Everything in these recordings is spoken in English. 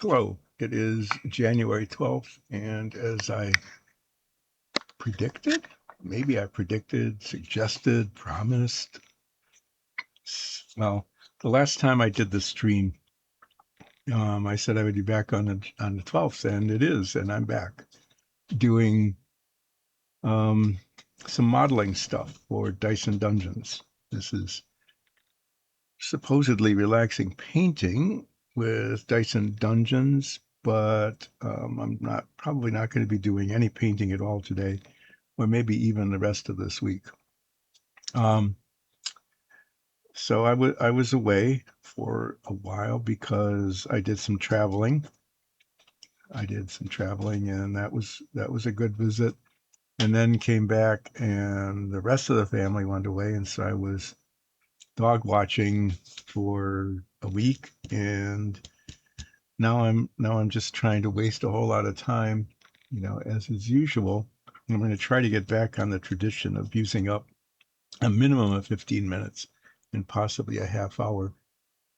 Hello, it is January 12th, and as I predicted, maybe I predicted, suggested, promised, well, the last time I did the stream, I said I would be back on the 12th, and it is, and I'm back doing um, some modeling stuff for Dyson Dungeons. This is supposedly relaxing painting with Dyson Dungeons, but I'm probably not going to be doing any painting at all today, or maybe even the rest of this week. Um, so I was away for a while because I did some traveling. And that was a good visit. And then came back, and the rest of the family went away, and so I was dog watching for a week, and now I'm just trying to waste a whole lot of time, as is usual. I'm going to try to get back on the tradition of using up a minimum of 15 minutes and possibly a half hour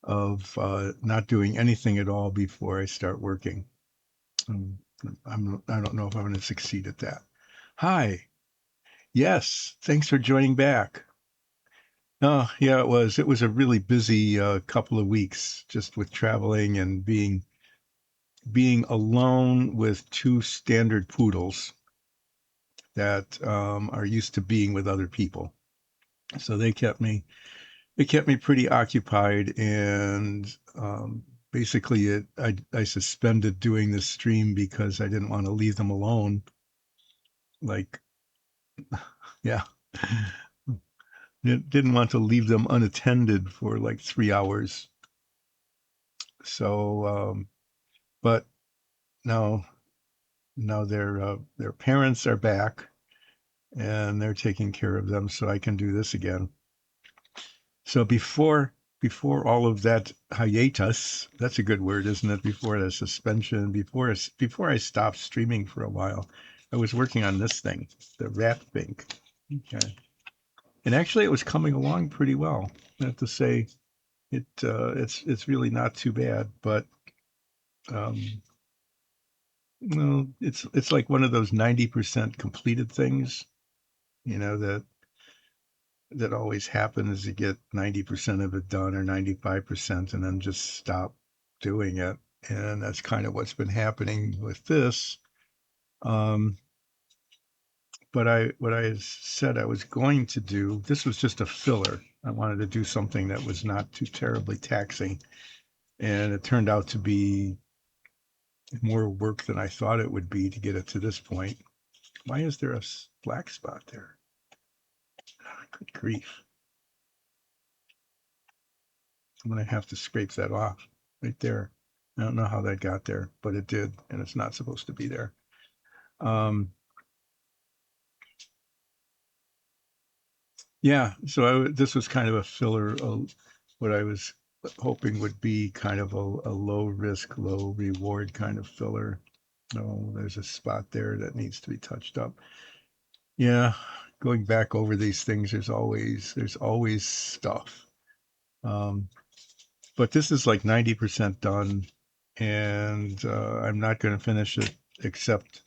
of not doing anything at all before I start working. Um, I don't know if I'm going to succeed at that. Hi. Yes. Thanks for joining back. Oh, yeah, it was. It was a really busy couple of weeks just with traveling and being alone with two standard poodles that are used to being with other people. So they kept me pretty occupied, and basically I suspended doing this stream because I didn't want to leave them alone. Like, yeah, didn't want to leave them unattended for like 3 hours. So, but now their parents are back and they're taking care of them, so I can do this again. So before all of that hiatus, that's a good word, isn't it? Before the suspension, before I stopped streaming for a while, I was working on this thing, the rat bink. Okay. And actually it was coming along pretty well. I have to say it's really not too bad, but um well, it's like one of those 90% completed things, that always happens. You get 90% of it done or 95% and then just stop doing it. And that's kind of what's been happening with this. Um, but what I said I was going to do, this was just a filler. I wanted to do something that was not too terribly taxing. And it turned out to be more work than I thought it would be to get it to this point. Why is there a black spot there? Good grief. I'm going to have to scrape that off right there. I don't know how that got there, but it did, and it's not supposed to be there. Um, yeah, so this was kind of a filler. What I was hoping would be kind of a low risk, low reward kind of filler. Oh, there's a spot there that needs to be touched up. Yeah, going back over these things, there's always stuff. Um, but this is like 90% done, and I'm not going to finish it except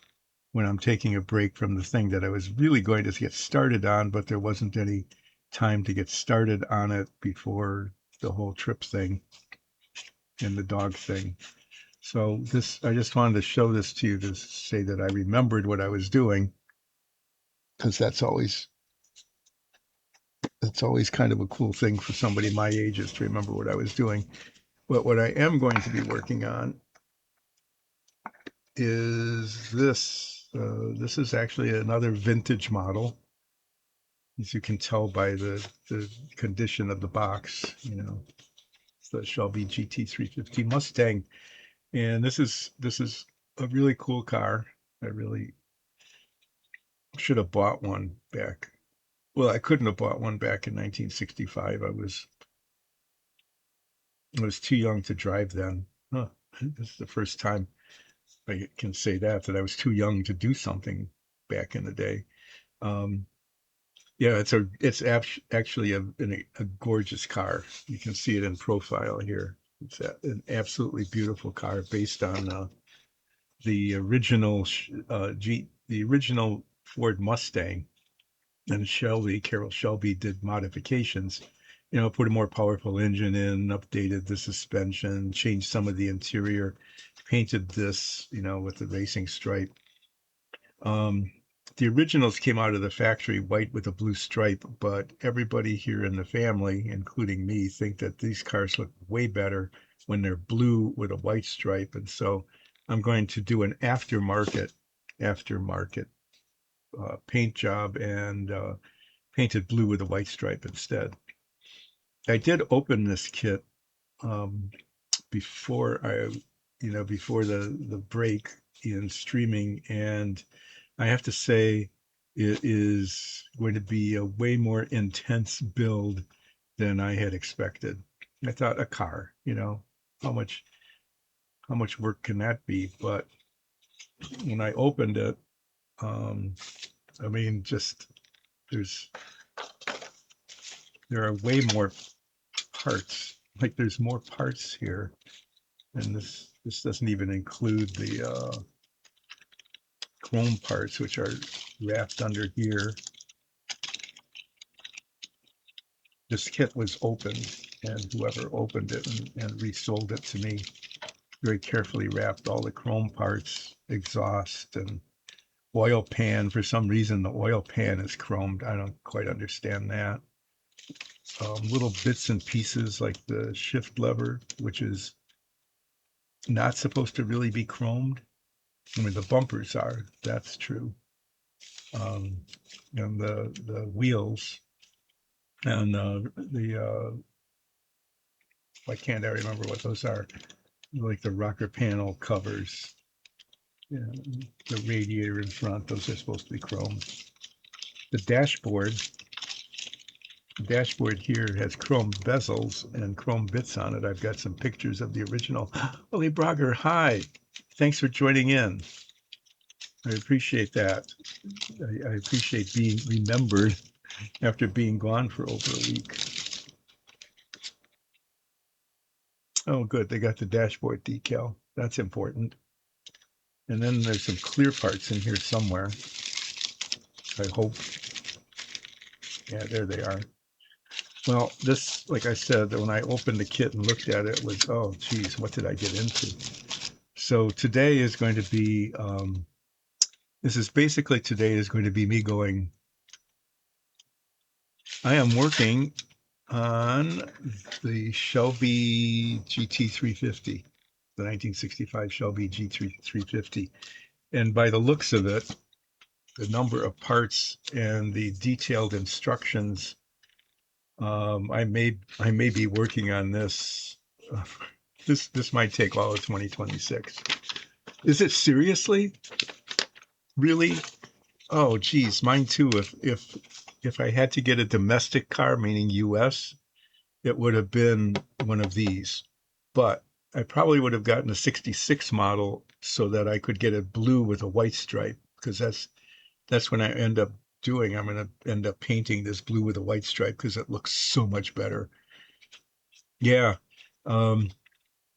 when I'm taking a break from the thing that I was really going to get started on, but there wasn't any time to get started on it before the whole trip thing and the dog thing. So I just wanted to show this to you to say that I remembered what I was doing, because that's always kind of a cool thing for somebody my age, is to remember what I was doing. But what I am going to be working on is this. This is actually another vintage model, as you can tell by the condition of the box. It's the Shelby GT-350 Mustang, and this is a really cool car. I really should have bought one back. Well, I couldn't have bought one back in 1965. I was too young to drive then. Huh. This is the first time I can say that I was too young to do something back in the day. Um, Yeah, it's actually a gorgeous car. You can see it in profile here. It's an absolutely beautiful car based on the original the original Ford Mustang. And Carroll Shelby did modifications, put a more powerful engine in, updated the suspension, changed some of the interior, painted this, with the racing stripe. Um, the originals came out of the factory white with a blue stripe, but everybody here in the family, including me, think that these cars look way better when they're blue with a white stripe. And so I'm going to do an aftermarket paint job and painted blue with a white stripe instead. I did open this kit um, before before the break in streaming, and I have to say it is going to be a way more intense build than I had expected. I thought a car, how much how much work can that be? But when I opened it, um, I mean, just there's there are way more parts. Like there's more parts here, and this doesn't even include the chrome parts, which are wrapped under here. This kit was opened, and whoever opened it and resold it to me very carefully wrapped all the chrome parts, exhaust, and oil pan. For some reason, the oil pan is chromed. I don't quite understand that. Little bits and pieces like the shift lever, which is not supposed to really be chromed. I mean, the bumpers are, that's true. Um, and the wheels and why can't I remember what those are? Like the rocker panel covers, yeah, the radiator in front, those are supposed to be chrome. The dashboard here has chrome bezels and chrome bits on it. I've got some pictures of the original. Holy Brogger, hi. Thanks for joining in. I appreciate that. I appreciate being remembered after being gone for over a week. Oh, good. They got the dashboard decal. That's important. And then there's some clear parts in here somewhere. I hope. Yeah, there they are. Well, this, like I said, when I opened the kit and looked at it, was, oh, geez, what did I get into? So today is going to be, today is going to be me going, I am working on the Shelby GT-350, the 1965 Shelby GT-350. And by the looks of it, the number of parts and the detailed instructions, I may be working on this. Uh, this might take all of 2026. Is it seriously? Really? Oh, geez, mine too. If I had to get a domestic car, meaning U.S., it would have been one of these. But I probably would have gotten a 66 model so that I could get it blue with a white stripe, because that's when I end up doing. I'm going to end up painting this blue with a white stripe because it looks so much better. Yeah. Um,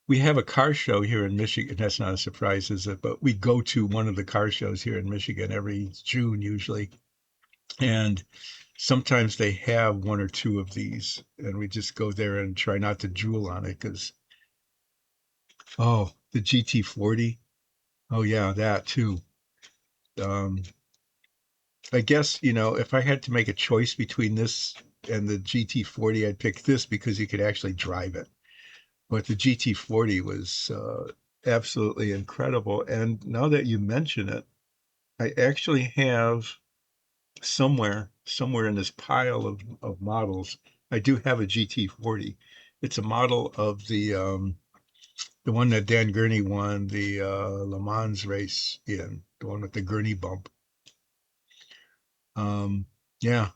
we have a car show here in Michigan. That's not a surprise, is it? But we go to one of the car shows here in Michigan every June, usually. And sometimes they have one or two of these, and we just go there and try not to drool on it because, oh, the GT40. Oh, yeah, that too. Um, I guess, if I had to make a choice between this and the GT40, I'd pick this because you could actually drive it. But the GT40 was absolutely incredible. And now that you mention it, I actually have somewhere in this pile of models, I do have a GT40. It's a model of the one that Dan Gurney won the Le Mans race in, the one with the Gurney bump. Um, yeah,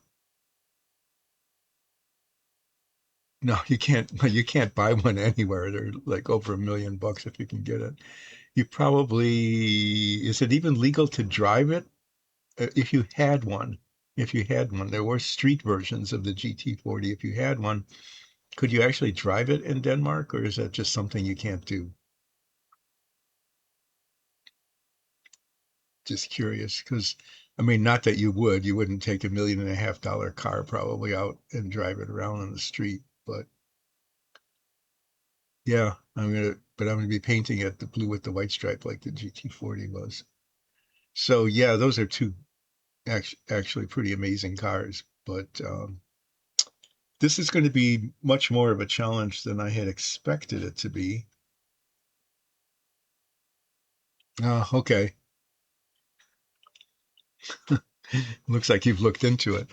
no, you can't buy one anywhere. They're like over $1 million if you can get it. You probably, is it even legal to drive it? If you had one, there were street versions of the GT40. If you had one, Could you actually drive it in Denmark, or is that just something you can't do? Just curious, because I mean, not that you wouldn't take $1.5 million car probably out and drive it around on the street, but yeah, I'm gonna be painting it the blue with the white stripe like the GT40 was. So yeah, those are two actually pretty amazing cars, but this is going to be much more of a challenge than I had expected it to be. Okay. Looks like you've looked into it.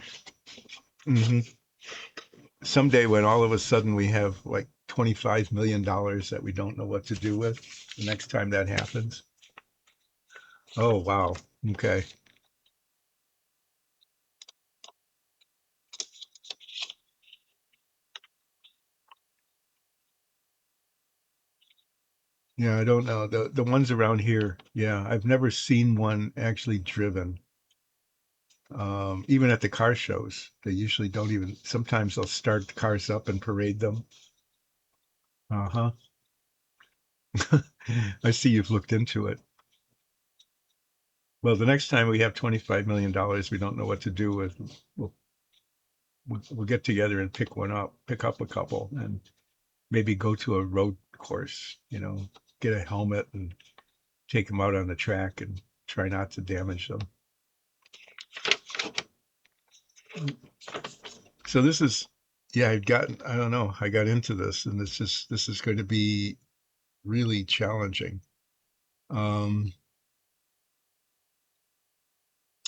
Hmm. Someday when all of a sudden we have like $25 million that we don't know what to do with, the next time that happens. Oh, wow. Okay. Yeah, I don't know. The ones around here, yeah, I've never seen one actually driven. Even at the car shows, they usually don't even, sometimes they'll start the cars up and parade them. Uh-huh. I see you've looked into it. Well, the next time we have $25 million we don't know what to do with, we'll, we'll get together and pick up a couple and maybe go to a road course, get a helmet and take them out on the track and try not to damage them. So yeah, I don't know, I got into this and this is going to be really challenging. Um,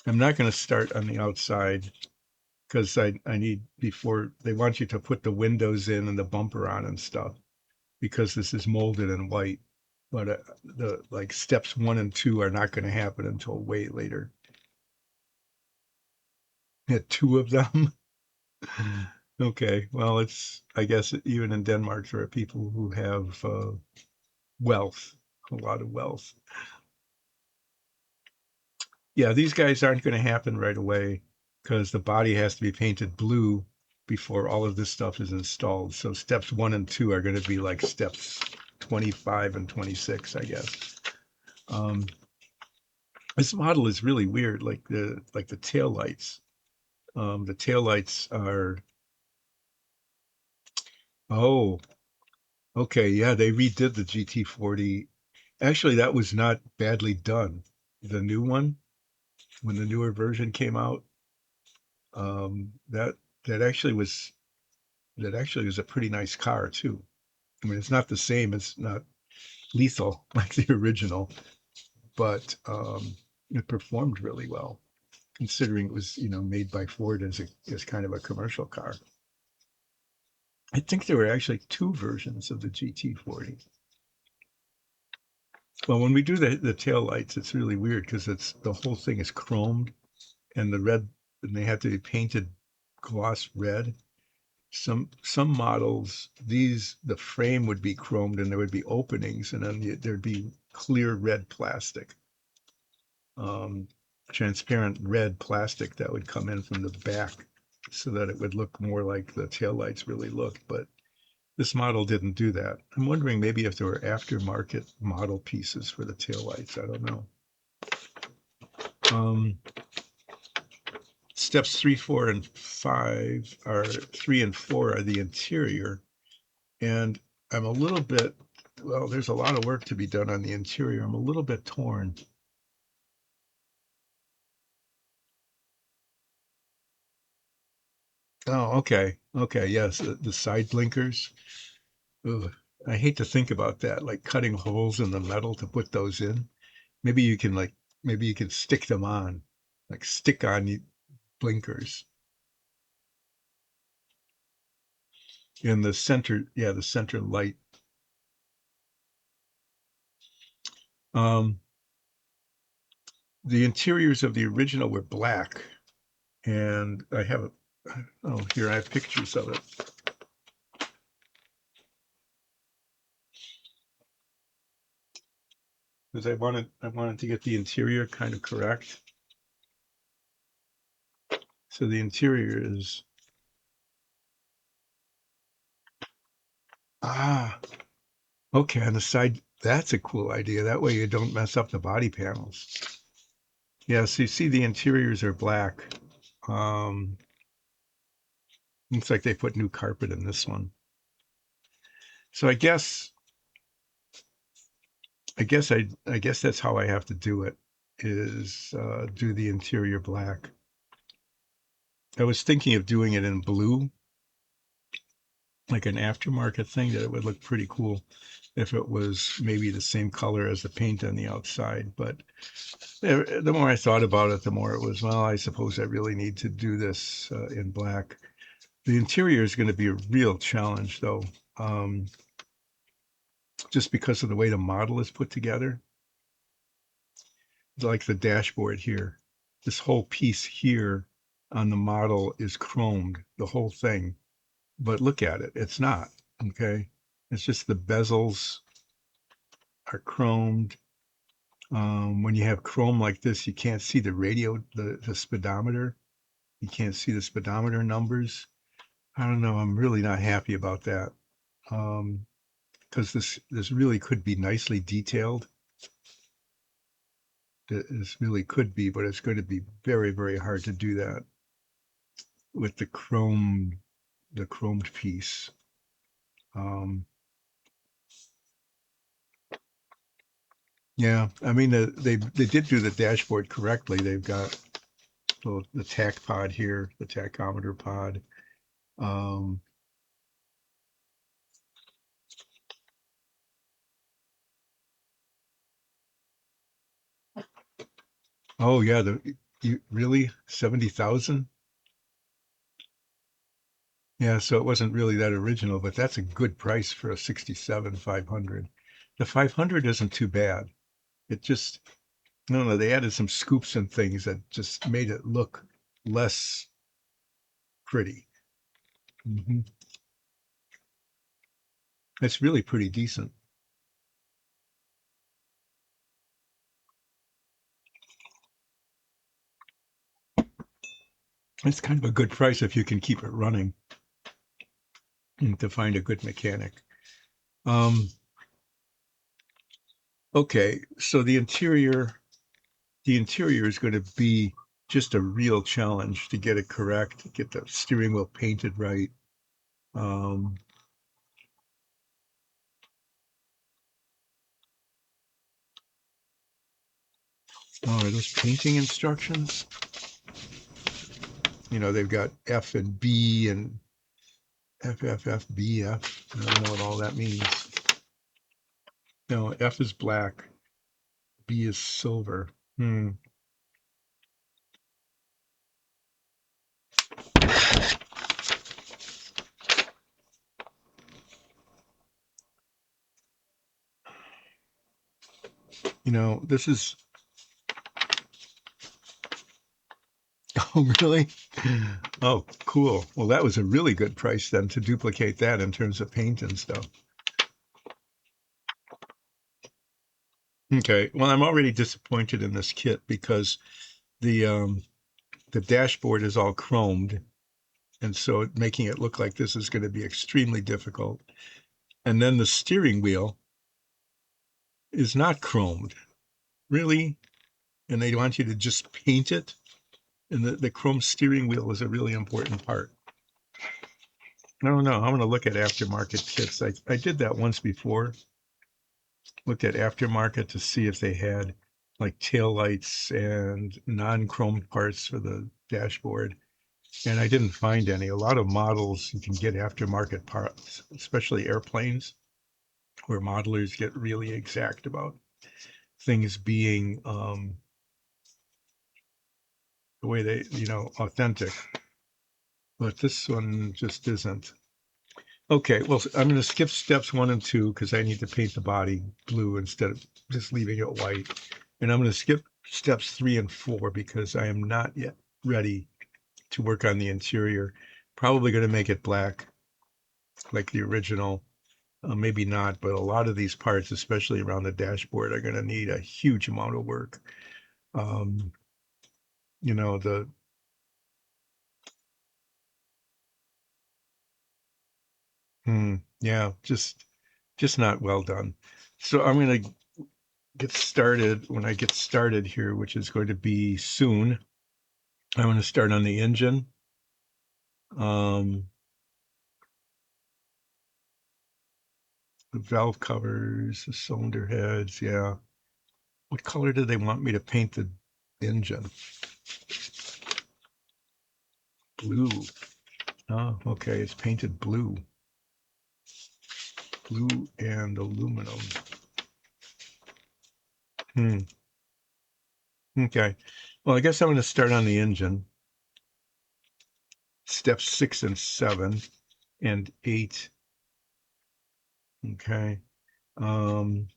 I'm not going to start on the outside because I need before they want you to put the windows in and the bumper on and stuff because this is molded in white. But the like steps 1 and 2 are not going to happen until way later. Had two of them. Okay, well, I guess even in Denmark there are people who have wealth, a lot of wealth. Yeah, these guys aren't going to happen right away because the body has to be painted blue before all of this stuff is installed. So steps 1 and 2 are going to be like steps 25 and 26, I guess. Um, this model is really weird, like the tail lights. The tail lights are oh, okay, yeah, they redid the GT40. Actually, that was not badly done. The new one, when the newer version came out, that that actually was that actually was a pretty nice car too. I mean, it's not the same, it's not lethal like the original, but it performed really well considering it was, made by Ford as kind of a commercial car. I think there were actually two versions of the GT40. Well, when we do the tail lights, it's really weird because it's the whole thing is chromed and and they have to be painted gloss red. Some models, the frame would be chromed and there would be openings, and then there'd be clear red plastic, um, transparent red plastic that would come in from the back, so that it would look more like the taillights really looked. But this model didn't do that. I'm wondering maybe if there were aftermarket model pieces for the taillights. I don't know. Um, Steps 3 and 4 are the interior. And I'm a little bit, well, there's a lot of work to be done on the interior. I'm a little bit torn. Oh, okay. Okay. Yes. The side blinkers. Ugh. I hate to think about that, like cutting holes in the metal to put those in. Maybe you can like, maybe you can stick them on, like stick on blinkers in the center. Yeah. The center light. Um, the interiors of the original were black, and oh, here I have pictures of it. Because I wanted to get the interior kind of correct. So the interior is Ah, okay, on the side, that's a cool idea. That way you don't mess up the body panels. Yeah, so you see the interiors are black. Um, Looks like they put new carpet in this one. So I guess that's how I have to do it, is do the interior black. I was thinking of doing it in blue, like an aftermarket thing, that it would look pretty cool if it was maybe the same color as the paint on the outside. But the more I thought about it, the more it was, well, I suppose I really need to do this in black. The interior is going to be a real challenge, though, um, just because of the way the model is put together. Like the dashboard here, this whole piece here on the model is chromed, the whole thing. But look at it, it's not, okay? It's just the bezels are chromed. When you have chrome like this, you can't see the radio, the speedometer. You can't see the speedometer numbers. I don't know. I'm really not happy about that. Because this really could be nicely detailed. This really could be, but it's going to be very, very hard to do that with the chromed piece. Um, yeah, I mean they did do the dashboard correctly. They've got the tack pod here, the tachometer pod. Um, oh yeah, the you really 70,000? Yeah, so it wasn't really that original, but that's a good price for a 67 500. The 500 isn't too bad. It just, no, no, they added some scoops and things that just made it look less pretty. Hmm. It's really pretty decent. It's kind of a good price if you can keep it running and to find a good mechanic. Um, okay, so the interior is going to be just a real challenge to get it correct, to get the steering wheel painted right. Um, oh, are those painting instructions? You know, they've got F and B and FFFBF. I don't know what all that means. No, F is black, B is silver. Hmm. You know, this is, oh, really? Oh, cool. Well, that was a really good price then to duplicate that in terms of paint and stuff. Okay. Well, I'm already disappointed in this kit because the um the dashboard is all chromed, and so making it look like this is going to be extremely difficult. And then the steering wheel is not chromed, really, and they want you to just paint it. And the chrome steering wheel is a really important part. I don't know. I'm going to look at aftermarket kits. I did that once before, looked at aftermarket to see if they had like tail lights and non-chromed parts for the dashboard. And I didn't find any. A lot of models you can get aftermarket parts, especially airplanes, where modelers get really exact about things being the way they, authentic. But this one just isn't. Okay, well, I'm going to skip steps 1 and 2 because I need to paint the body blue instead of just leaving it white. And I'm going to skip steps 3 and 4 because I am not yet ready to work on the interior. Probably going to make it black like the original. Maybe not, but a lot of these parts, especially around the dashboard, are going to need a huge amount of work. Um, you know, the the Yeah, just not well done. So I'm going to get started when I get started here, which is going to be soon. I'm going to start on the engine. Um, the valve covers, the cylinder heads. Yeah. What color do they want me to paint the engine? Blue. Oh, okay. It's painted blue. Blue and aluminum. Hmm. Okay. Well, I guess I'm going to start on the engine. Steps 6 and 7 and 8. Okay. Um,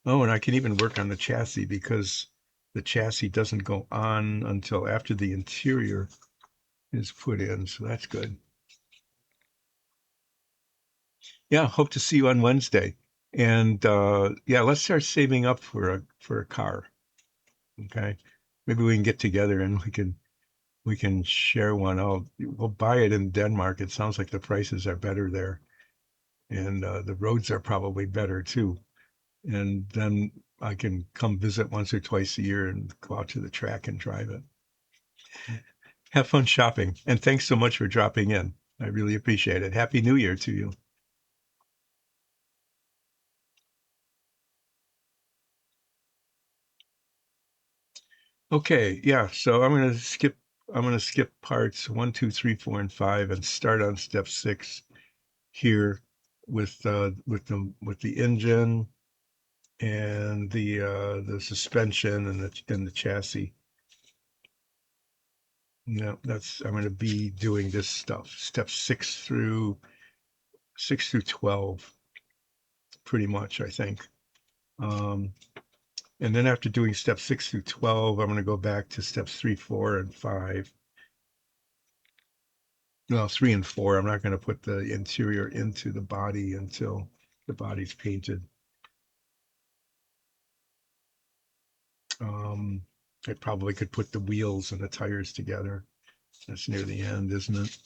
oh, and I can even work on the chassis because the chassis doesn't go on until after the interior is put in. So that's good. Yeah. Hope to see you on Wednesday. And yeah, let's start saving up for a car. Okay. Maybe we can get together and we can share one out. We'll buy it in Denmark. It sounds like the prices are better there, and the roads are probably better too. And then I can come visit once or twice a year and go out to the track and drive it. Have fun shopping, and thanks so much for dropping in. I really appreciate it. Happy New Year to you. Okay, yeah. So I'm gonna skip parts 1, 2, 3, 4, and 5, and start on step 6 here with the engine and the suspension and the chassis. No, that's I'm going to be doing this stuff. Steps 6 through 12, pretty much, I think. Um, and then after doing steps 6 through 12, I'm going to go back to steps 3, 4, and 5. No, 3 and 4. I'm not going to put the interior into the body until the body's painted. Um, I probably could put the wheels and the tires together. That's near the end, isn't it?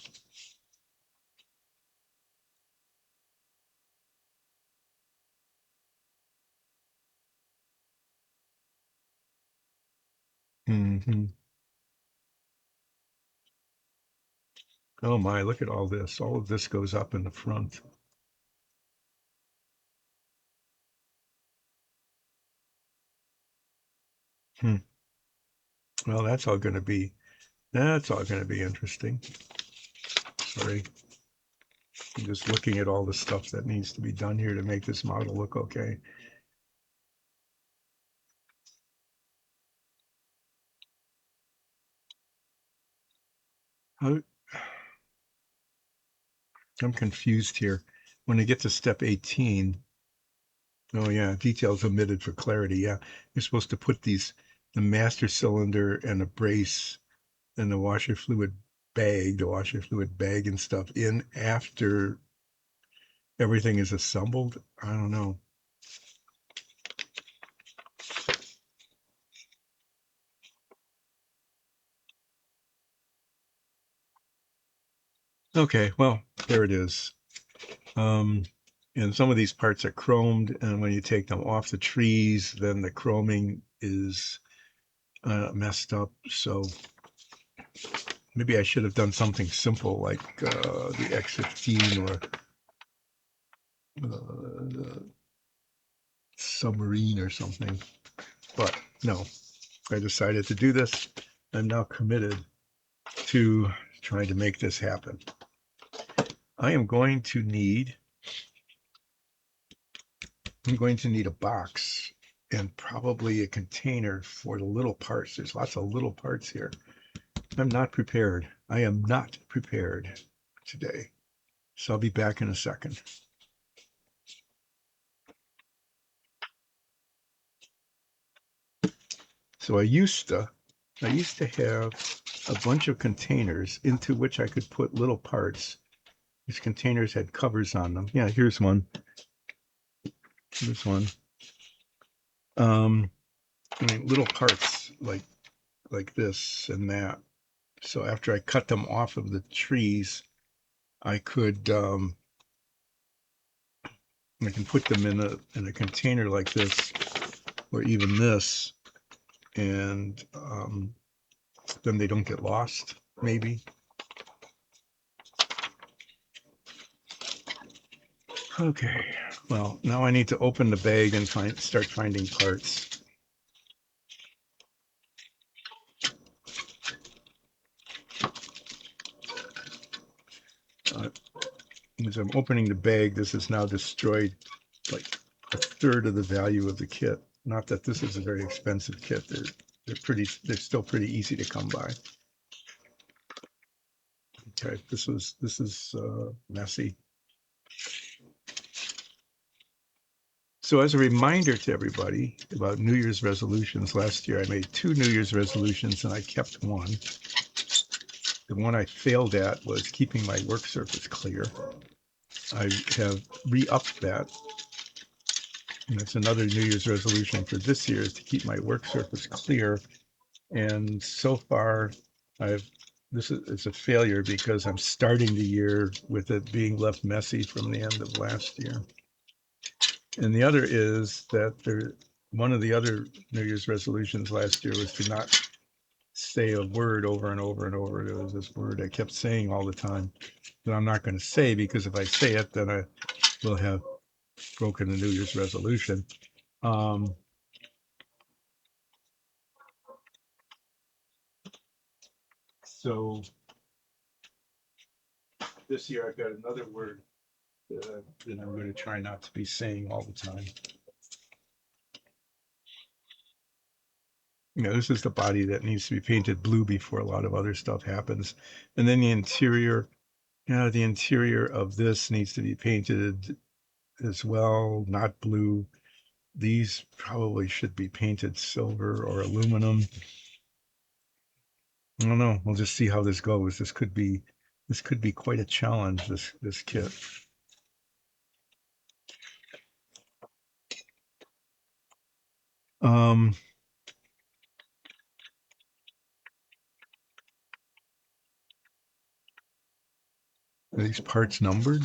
Hmm. Oh my, look at all this. All of this goes up in the front. Hmm. Well, that's all going to be interesting. Sorry. I'm just looking at all the stuff that needs to be done here to make this model look okay. How, I'm confused here. When I get to step 18, oh yeah, details omitted for clarity. Yeah, you're supposed to put the master cylinder and the brace and the washer fluid bag and stuff in after everything is assembled. I don't know. Okay, well, there it is. Um, and some of these parts are chromed, and when you take them off the trees, then the chroming is messed up. So maybe I should have done something simple like the X15 or the submarine or something. But no, I decided to do this. I'm now committed to trying to make this happen. I am going to need I'm going to need a box and probably a container for the little parts. There's lots of little parts here. I'm not prepared. I am not prepared today. So I'll be back in a second. So I used to have a bunch of containers into which I could put little parts. These containers had covers on them. Yeah, here's one. Here's one. Um, I mean, little parts like this and that. So after I cut them off of the trees, I could. I can put them in a container like this, or even this, and then they don't get lost, maybe. Okay, well, now I need to open the bag and start finding parts. As I'm opening the bag, this has now destroyed like a third of the value of the kit. Not that this is a very expensive kit. They're still pretty easy to come by. Okay, this is messy. So as a reminder to everybody about New Year's resolutions, last year I made 2 New Year's resolutions and I kept one. The one I failed at was keeping my work surface clear. I have re-upped that. And that's another New Year's resolution for this year, is to keep my work surface clear. And so far, it's a failure because I'm starting the year with it being left messy from the end of last year. And the other is that one of the other New Year's resolutions last year was to not say a word over and over and over. There was this word I kept saying all the time that I'm not going to say, because if I say it, then I will have broken the New Year's resolution. So this year I've got another word that I'm going to try not to be saying all the time. This is the body that needs to be painted blue before a lot of other stuff happens. And then the interior of this needs to be painted as well, not blue. These probably should be painted silver or aluminum. I don't know. We'll just see how this goes. This could be quite a challenge, this kit. Um, are these parts numbered?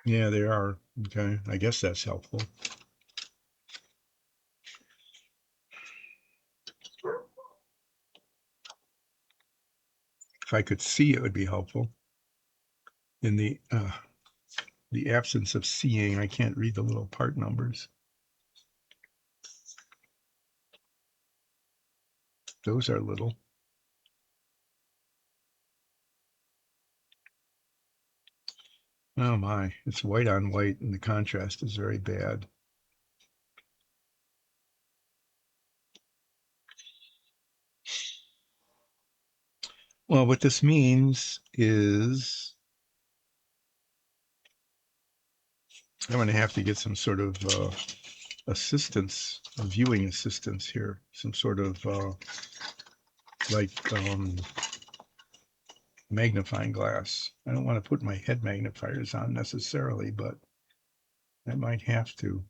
Yeah, they are. Okay, I guess that's helpful. If I could see, it would be helpful. In the absence of seeing, I can't read the little part numbers. Those are little. Oh my, it's white on white and the contrast is very bad. Well, what this means is I'm going to have to get some sort of assistance, viewing assistance here, some sort of like magnifying glass. I don't want to put my head magnifiers on necessarily, but I might have to.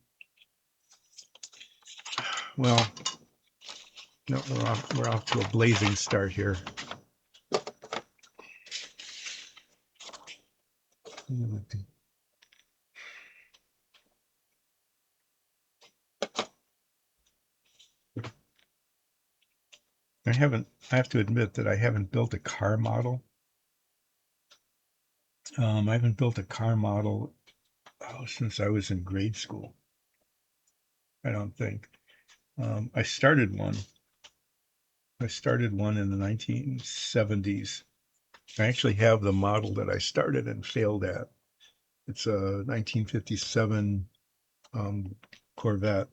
Well, no, we're off to a blazing start here. I have to admit that I haven't built a car model. I haven't built a car model since I was in grade school. I don't think. I started one. I started one in the 1970s. I actually have the model that I started and failed at. It's a 1957 Corvette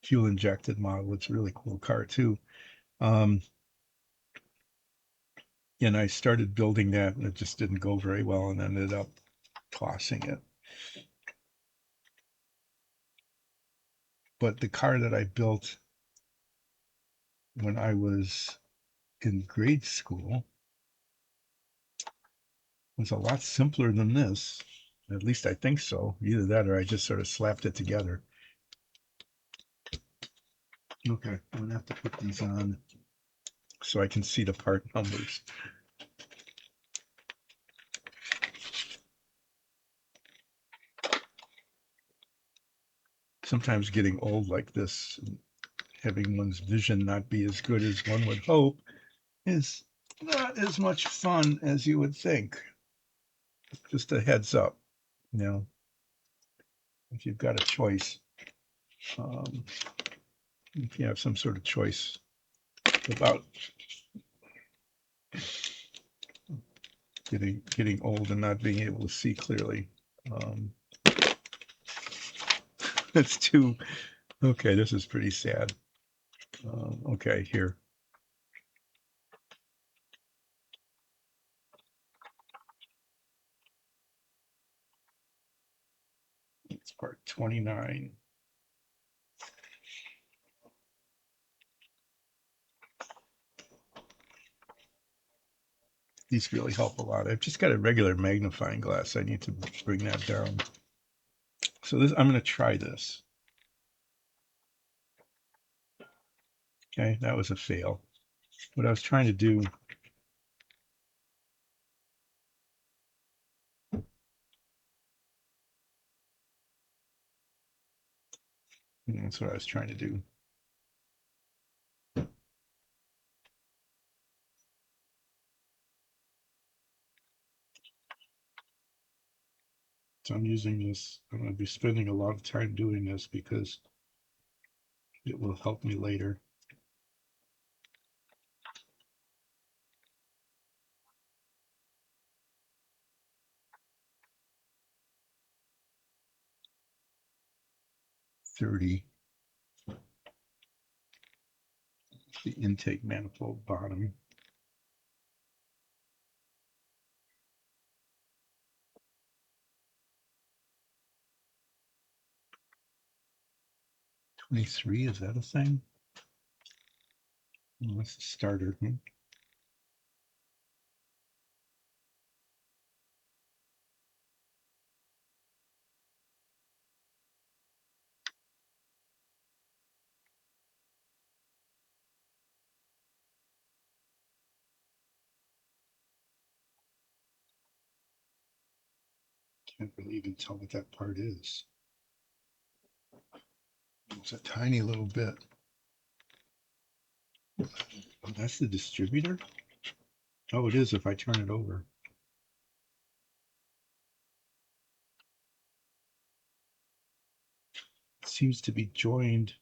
fuel injected model. It's a really cool car too. Um, and I started building that and it just didn't go very well and ended up tossing it. But the car that I built when I was in grade school was a lot simpler than this. At least I think so. Either that or I just sort of slapped it together. Okay, I'm gonna have to put these on so I can see the part numbers. sometimes getting old like this, and having one's vision not be as good as one would hope, is not as much fun as you would think. Just a heads up, you know, if you've got a choice, um, if you have some sort of choice about getting old and not being able to see clearly. Um, it's too, okay, this is pretty sad. Okay, here. It's part 29. These really help a lot. I've just got a regular magnifying glass. I need to bring that down. So this, I'm going to try this. Okay, that was a fail. What I was trying to do, that's what I was trying to do. So I'm using this. I'm going to be spending a lot of time doing this because it will help me later. .30. The intake manifold bottom. .23, is that a thing? Oh, that's the starter. 'Can't really even tell what that part is. It's a tiny little bit. Oh, that's the distributor? Oh, it is if I turn it over. It seems to be joined.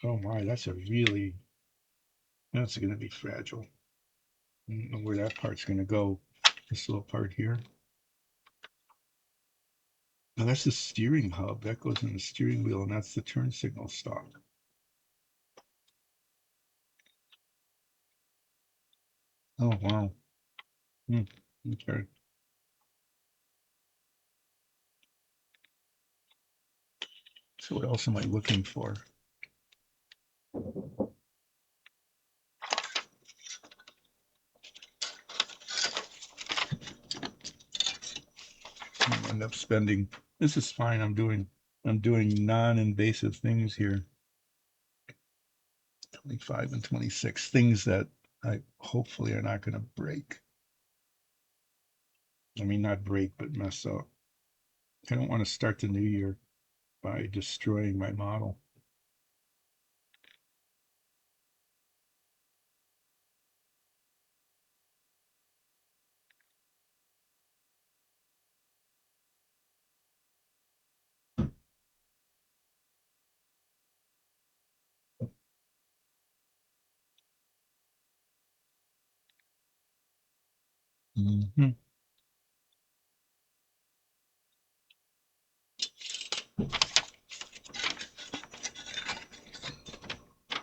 Oh my, that's that's going to be fragile. I don't know where that part's going to go. This little part here. Now that's the steering hub. That goes in the steering wheel, and that's the turn signal stalk. Oh, wow. Okay. So what else am I looking for? I'll end up spending. This is fine. I'm doing non-invasive things here. 25 and 26, things that I hopefully are not going to break. I mean, not break, but mess up. I don't want to start the new year by destroying my model. Mm-hmm.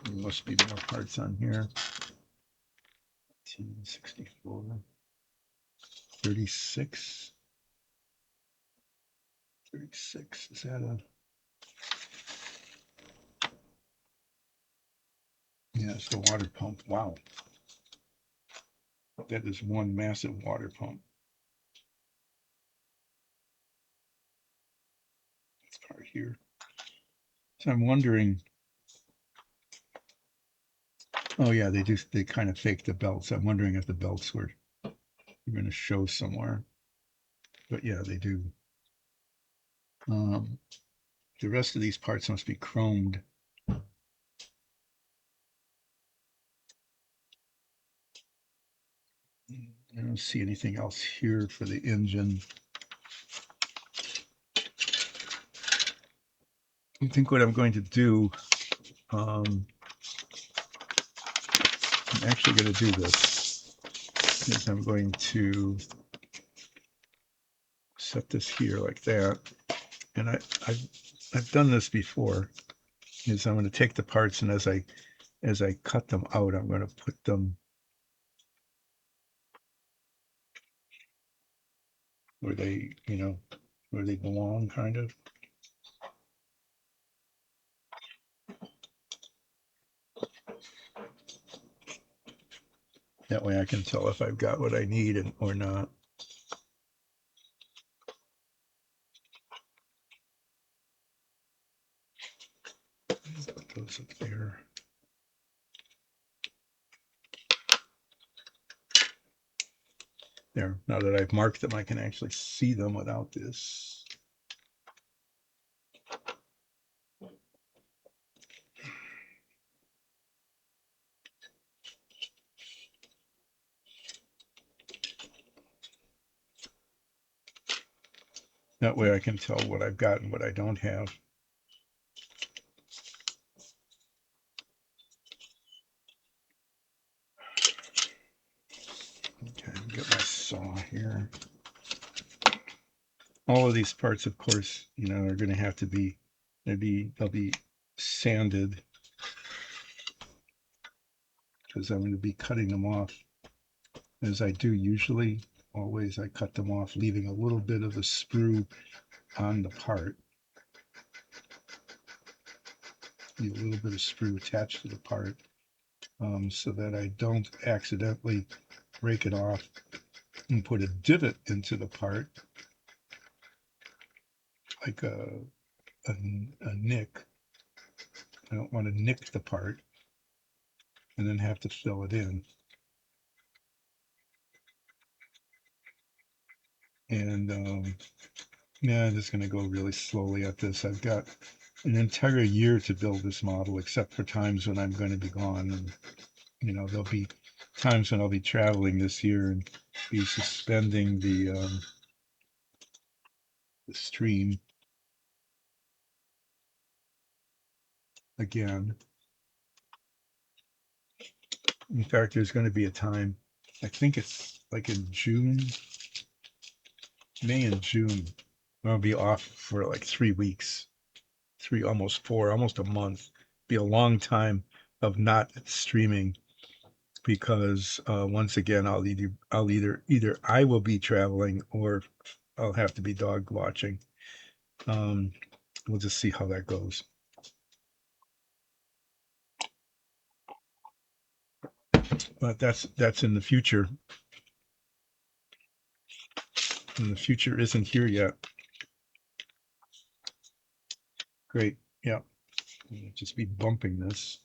There must be more parts on here. 1964, 36. 36, is that a... Yeah, it's the water pump. Wow. That is one massive water pump. This part here. So I'm wondering, oh yeah, they kind of fake the belts. I'm wondering if the belts were going to show somewhere. But yeah, they do. The rest of these parts must be chromed. I don't see anything else here for the engine. I think what I'm going to do, I'm actually going to do this, is I'm going to set this here like that. And I've done this before, is I'm going to take the parts, and as I cut them out, I'm going to put them where they, where they belong, kind of. That way I can tell if I've got what I need or not. Put those up there. There, now that I've marked them, I can actually see them without this. That way I can tell what I've got and what I don't have. Okay, get my saw here. All of these parts, of course, are going to have to be, they'll be sanded, because I'm going to be cutting them off as I do usually. Always I cut them off, leaving a little bit of the sprue on the part. Leave a little bit of sprue attached to the part, so that I don't accidentally break it off and put a divot into the part, like a nick. I don't want to nick the part and then have to fill it in. And yeah, I'm just going to go really slowly at this. I've got an entire year to build this model, except for times when I'm going to be gone. And, there'll be times when I'll be traveling this year and be suspending the stream again. In fact, there's going to be a time, I think it's like in June, May and June, I'll be off for like 3 weeks, almost 4, almost a month. Be a long time of not streaming, because once again, either I will be traveling or I'll have to be dog watching. We'll just see how that goes. But that's in the future. And the future isn't here yet. Great. Yeah. I'll just be bumping this.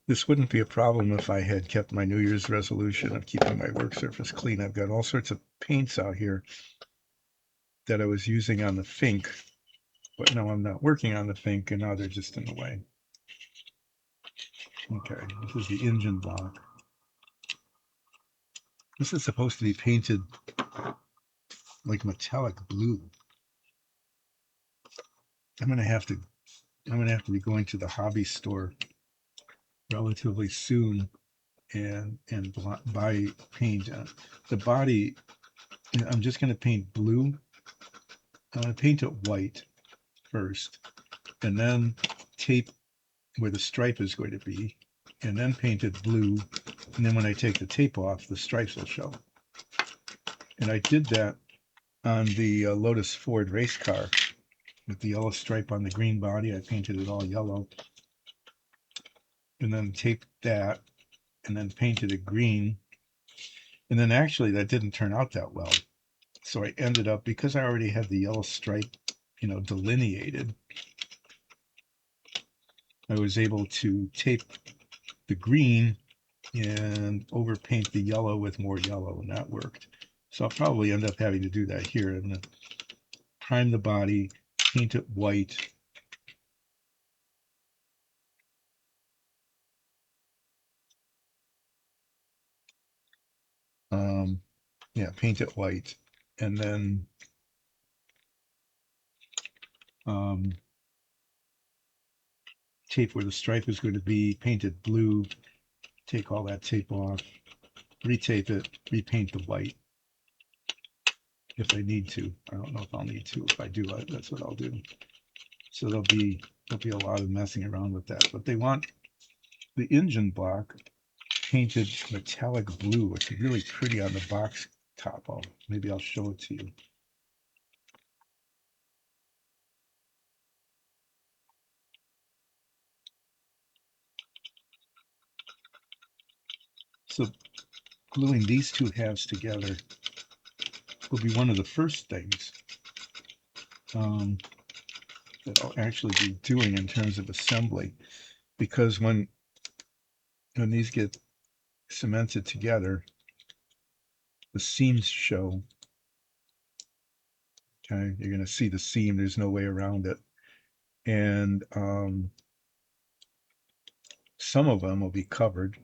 This wouldn't be a problem if I had kept my New Year's resolution of keeping my work surface clean. I've got all sorts of paints out here that I was using on the Fink, but now I'm not working on the Fink, and now they're just in the way. Okay, this is the engine block. This is supposed to be painted like metallic blue. I'm gonna have to be going to the hobby store relatively soon and buy paint. The body, I'm just gonna paint blue. I'm gonna paint it white first, and then tape where the stripe is going to be, and then paint it blue. And then when I take the tape off, the stripes will show. And I did that on the Lotus Ford race car with the yellow stripe on the green body. I painted it all yellow, and then taped that, and then painted it green. And then actually that didn't turn out that well. So I ended up, because I already had the yellow stripe, delineated, I was able to tape the green and overpaint the yellow with more yellow, and that worked. So I'll probably end up having to do that here and prime the body, paint it white. Yeah, paint it white, and then tape where the stripe is going to be, paint it blue, take all that tape off, retape it, repaint the white if I need to. I don't know if I'll need to. If I do, that's what I'll do. So there'll be a lot of messing around with that. But they want the engine block painted metallic blue. It's really pretty on the box top. Maybe I'll show it to you. So gluing these two halves together will be one of the first things that I'll actually be doing in terms of assembly, because when these get cemented together, the seams show. Okay, you're going to see the seam. There's no way around it, and some of them will be covered,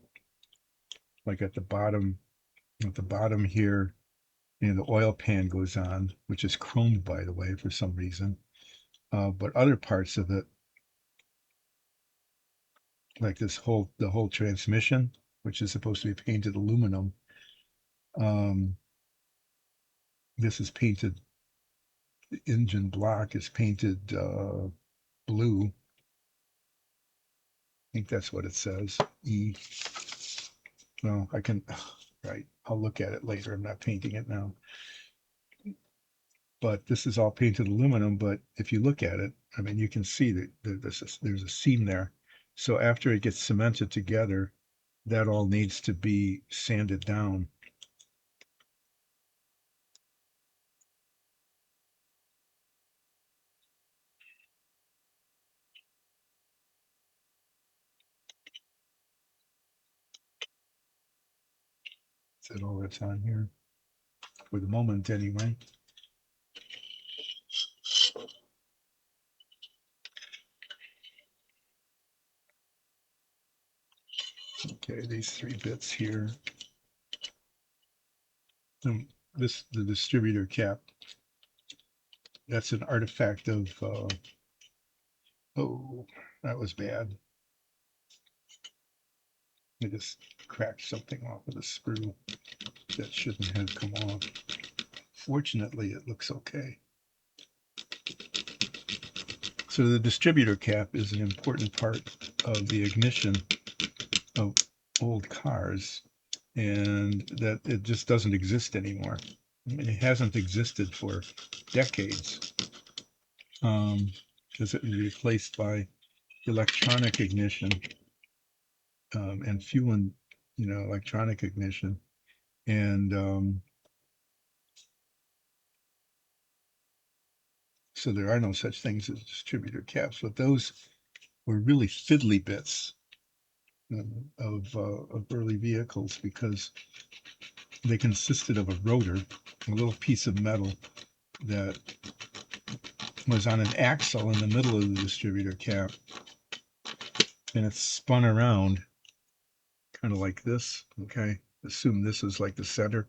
like at the bottom. At the bottom here, the oil pan goes on, which is chromed, by the way, for some reason. But other parts of it, like the whole transmission, which is supposed to be painted aluminum, um, this is painted. The engine block is painted blue. I think that's what it says. E. Well, I can. Right. I'll look at it later. I'm not painting it now. But this is all painted aluminum. But if you look at it, I mean, you can see that there's a seam there. So after it gets cemented together, that all needs to be sanded down. That's all that's on here for the moment, anyway. Okay, these three bits here. The distributor cap. That's an artifact of. Oh, that was bad. I just cracked something off of the screw that shouldn't have come off. Fortunately, it looks okay. So the distributor cap is an important part of the ignition of old cars, and that it just doesn't exist anymore. I mean, it hasn't existed for decades, because it was replaced by electronic ignition, and fuel and electronic ignition, and so there are no such things as distributor caps. But those were really fiddly bits of early vehicles, because they consisted of a rotor, a little piece of metal that was on an axle in the middle of the distributor cap, and it spun around kind of like this. Okay, assume this is like the center,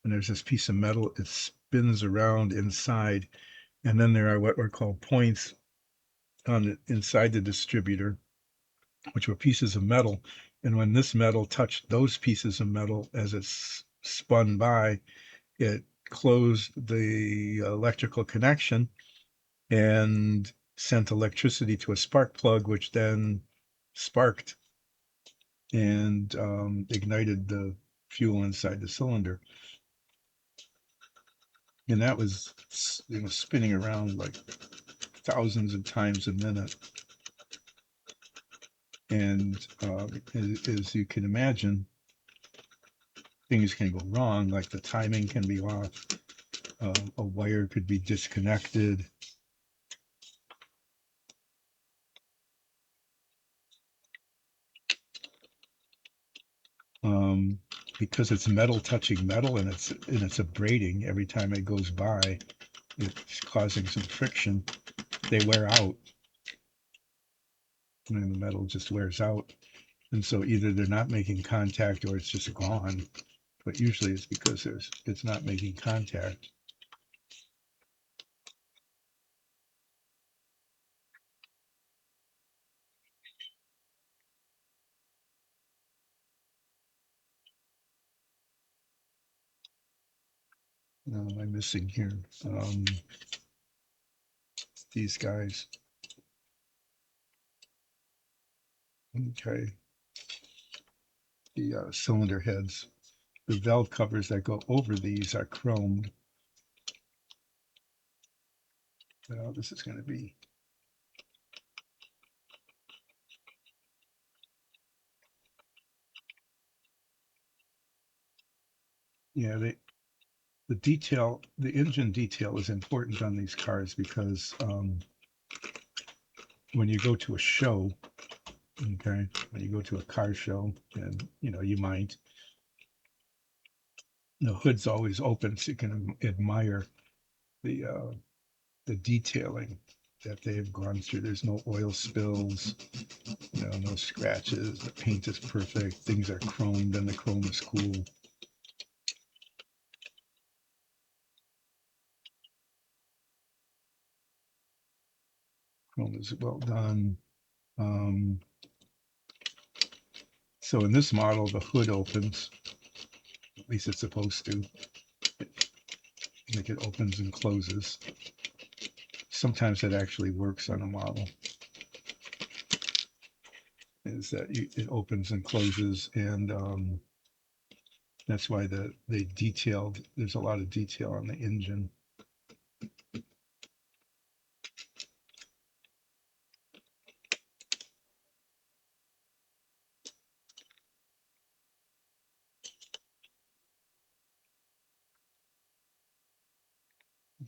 and there's this piece of metal. It spins around inside, and then there are what are called points on the inside the distributor, which were pieces of metal. And when this metal touched those pieces of metal as it spun by, it closed the electrical connection and sent electricity to a spark plug, which then sparked and ignited the fuel inside the cylinder. And that was spinning around like thousands of times a minute. And as you can imagine, things can go wrong, like the timing can be off, a wire could be disconnected. because it's metal touching metal and it's abrading every time it goes by, it's causing some friction. They wear out, and the metal just wears out. And so either they're not making contact or it's just gone. But usually it's because it's not making contact. What am I missing here? These guys. Okay. The cylinder heads. The valve covers that go over these are chromed. Well, this is going to be, yeah, the detail, the engine detail is important on these cars because when you go to a show, okay, when you go to a car show, and you might, the hood's always open so you can admire the the detailing that they've gone through. There's no oil spills, no scratches. The paint is perfect. Things are chromed, and the chrome is cool. Chrome is well done. Um, so in this model, the hood opens. At least it's supposed to. Like it opens and closes. Sometimes it actually works on a model. Is that it opens and closes, and that's why they detailed. There's a lot of detail on the engine.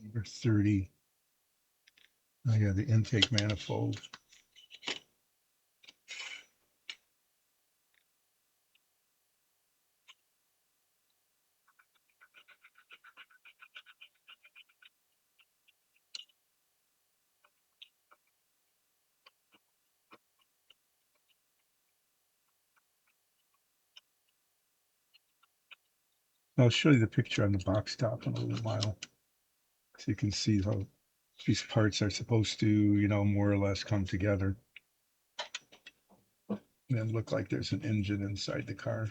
Number 30. Oh yeah, the intake manifold. I'll show you the picture on the box top in a little while, so you can see how these parts are supposed to, more or less come together and look like there's an engine inside the car.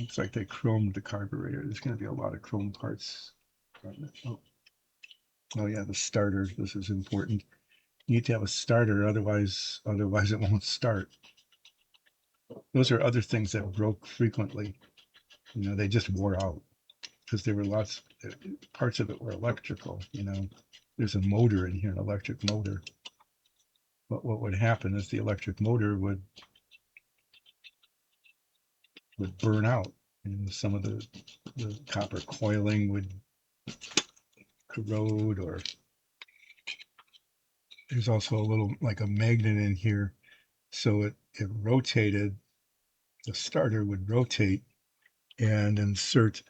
Looks like they chromed the carburetor. There's going to be a lot of chrome parts. Oh, oh yeah, the starter. This is important. You need to have a starter, otherwise it won't start. Those are other things that broke frequently. They just wore out because there were lots parts of it were electrical. There's a motor in here, an electric motor. But what would happen is the electric motor would burn out, and some of the copper coiling would corrode, or there's also a little like a magnet in here, so it rotated. The starter would rotate and insert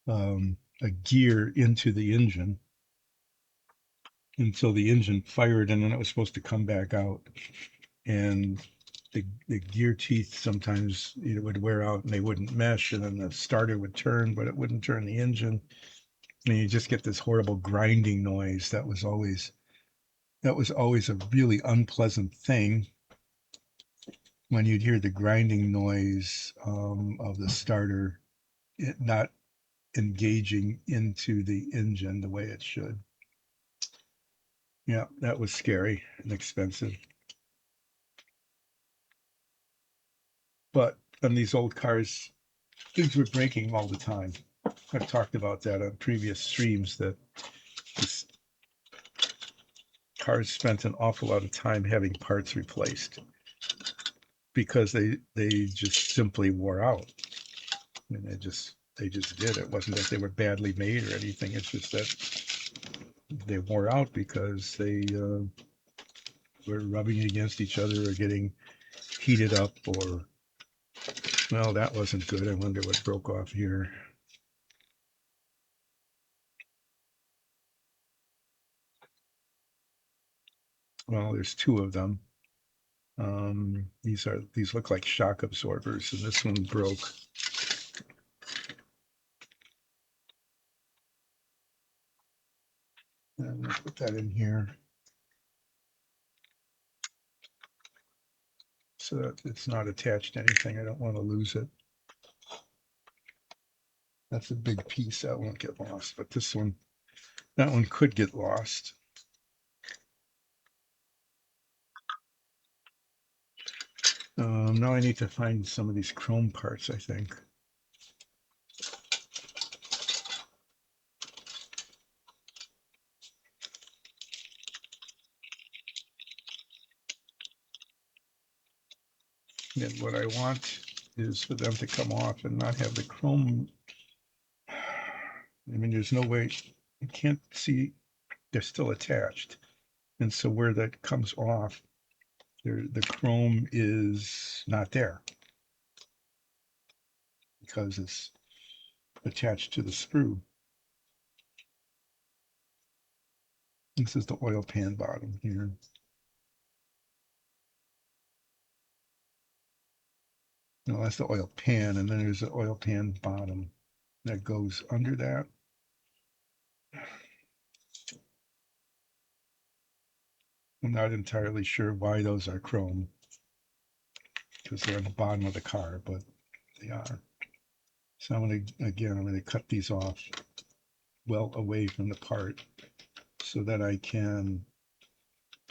a gear into the engine until the engine fired, and then it was supposed to come back out. And the gear teeth sometimes would wear out and they wouldn't mesh, and then the starter would turn, but it wouldn't turn the engine. And you just get this horrible grinding noise. That was always a really unpleasant thing when you'd hear the grinding noise of the starter not engaging into the engine the way it should. Yeah, that was scary and expensive. But on these old cars, things were breaking all the time. I've talked about that on previous streams, that this cars spent an awful lot of time having parts replaced because they just simply wore out. I mean, they just did. It wasn't that they were badly made or anything. It's just that they wore out because they were rubbing against each other or getting heated up or, well, that wasn't good. I wonder what broke off here. Well, there's two of them. These look like shock absorbers, and this one broke. And I'll put that in here so that it's not attached to anything. I don't want to lose it. That's a big piece that won't get lost, but this one, that one could get lost. Now I need to find some of these chrome parts, I think. And what I want is for them to come off and not have the chrome. I mean, there's no way, you can't see, they're still attached. And so where that comes off, the chrome is not there because it's attached to the screw. This is the oil pan bottom here. No, that's the oil pan, and then there's the oil pan bottom that goes under that. I'm not entirely sure why those are chrome because they're on the bottom of the car, but they are. So I'm going to cut these off well away from the part so that I can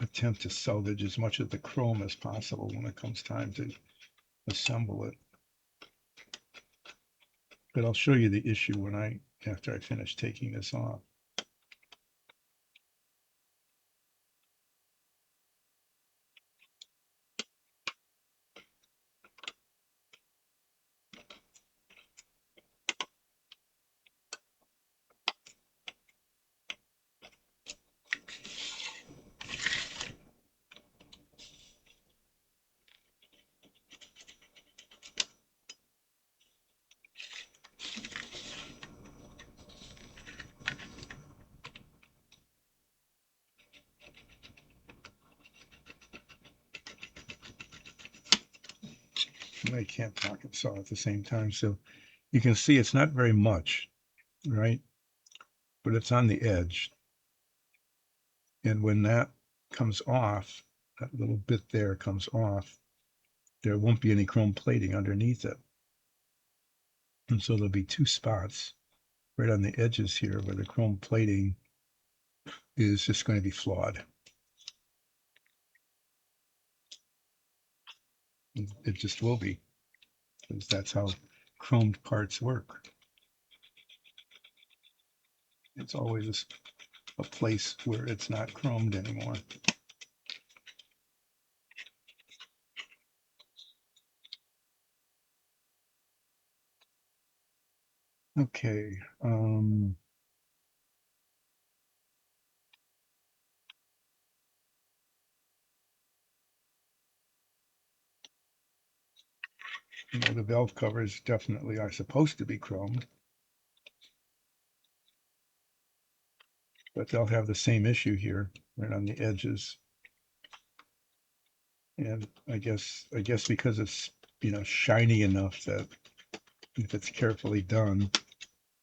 attempt to salvage as much of the chrome as possible when it comes time to assemble it. But I'll show you the issue after I finish taking this off. I can't pocket saw at the same time, so you can see it's not very much, right? But it's on the edge. And when that comes off, that little bit there comes off, there won't be any chrome plating underneath it. And so there'll be two spots right on the edges here where the chrome plating is just going to be flawed. It just will be, because that's how chromed parts work. It's always a place where it's not chromed anymore. Okay. You know, the valve covers definitely are supposed to be chromed, but they'll have the same issue here, right on the edges. And I guess because it's, you know, shiny enough that if it's carefully done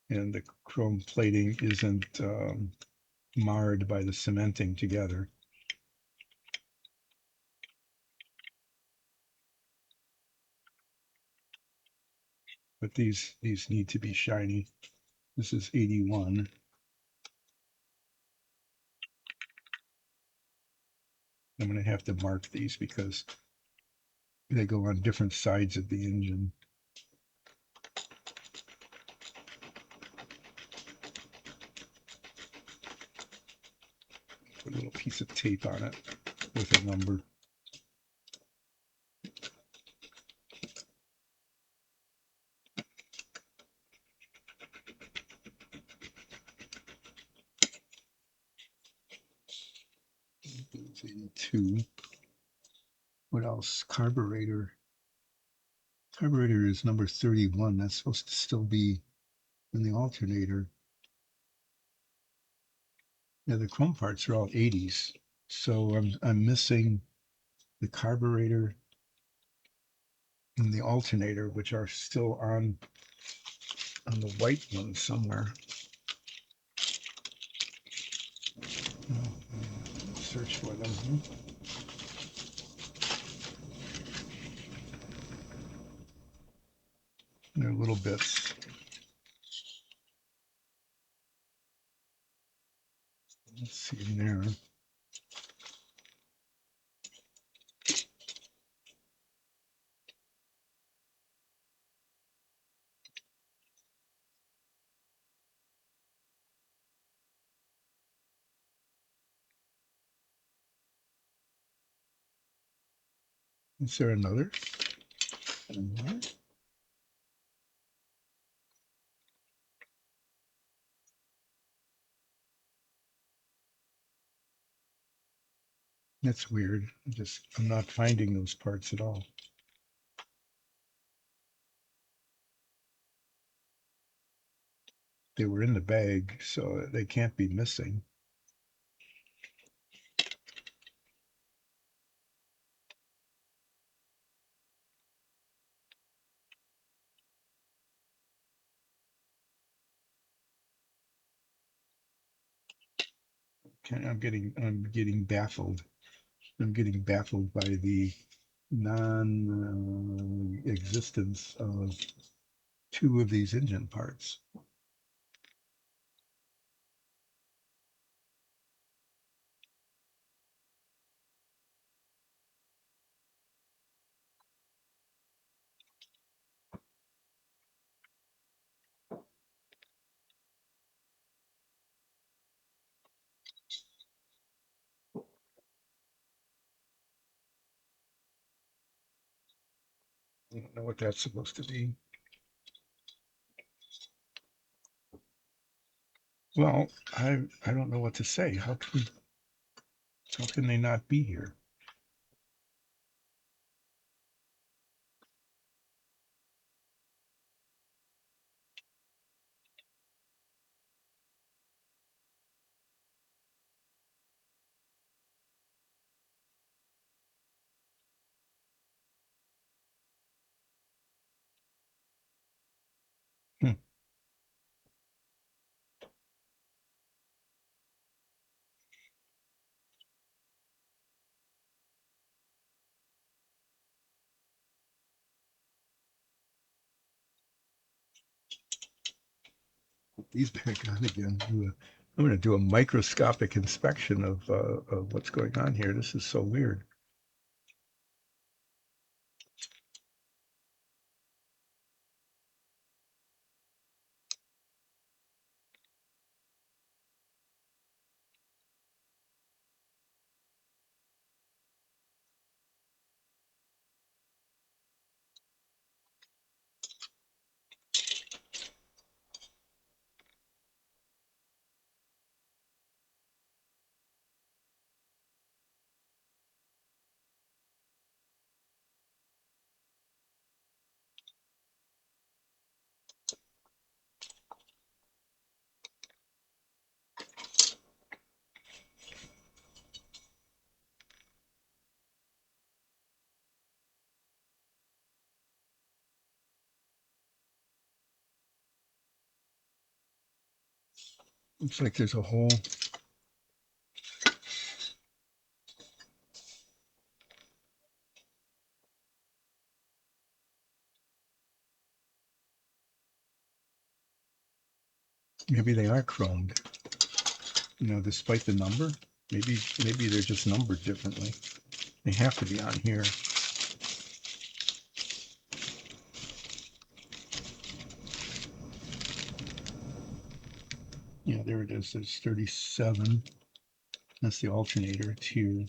and the chrome plating isn't marred by the cementing together. But these need to be shiny. This is 81. I'm going to have to mark these because they go on different sides of the engine. Put a little piece of tape on it with a number. It's 82. What else? Carburetor. Carburetor is number 31. That's supposed to still be in the alternator. Yeah, the chrome parts are all 80s. So I'm missing the carburetor and the alternator, which are still on the white one somewhere. Search for them. They're little bits. Let's see in there. Is there another? That's weird. I'm not finding those parts at all. They were in the bag, so they can't be missing. I'm getting baffled. I'm getting baffled by the non-existence of two of these engine parts. I don't know what that's supposed to be. Well, I don't know what to say. How can they not be here? Hmm. Put these back on again. I'm going to do a microscopic inspection of what's going on here. This is so weird. Looks like there's a hole. Maybe they are chromed. Despite the number. Maybe they're just numbered differently. They have to be on here. Yeah, there it is. There's 37. That's the alternator. It's here.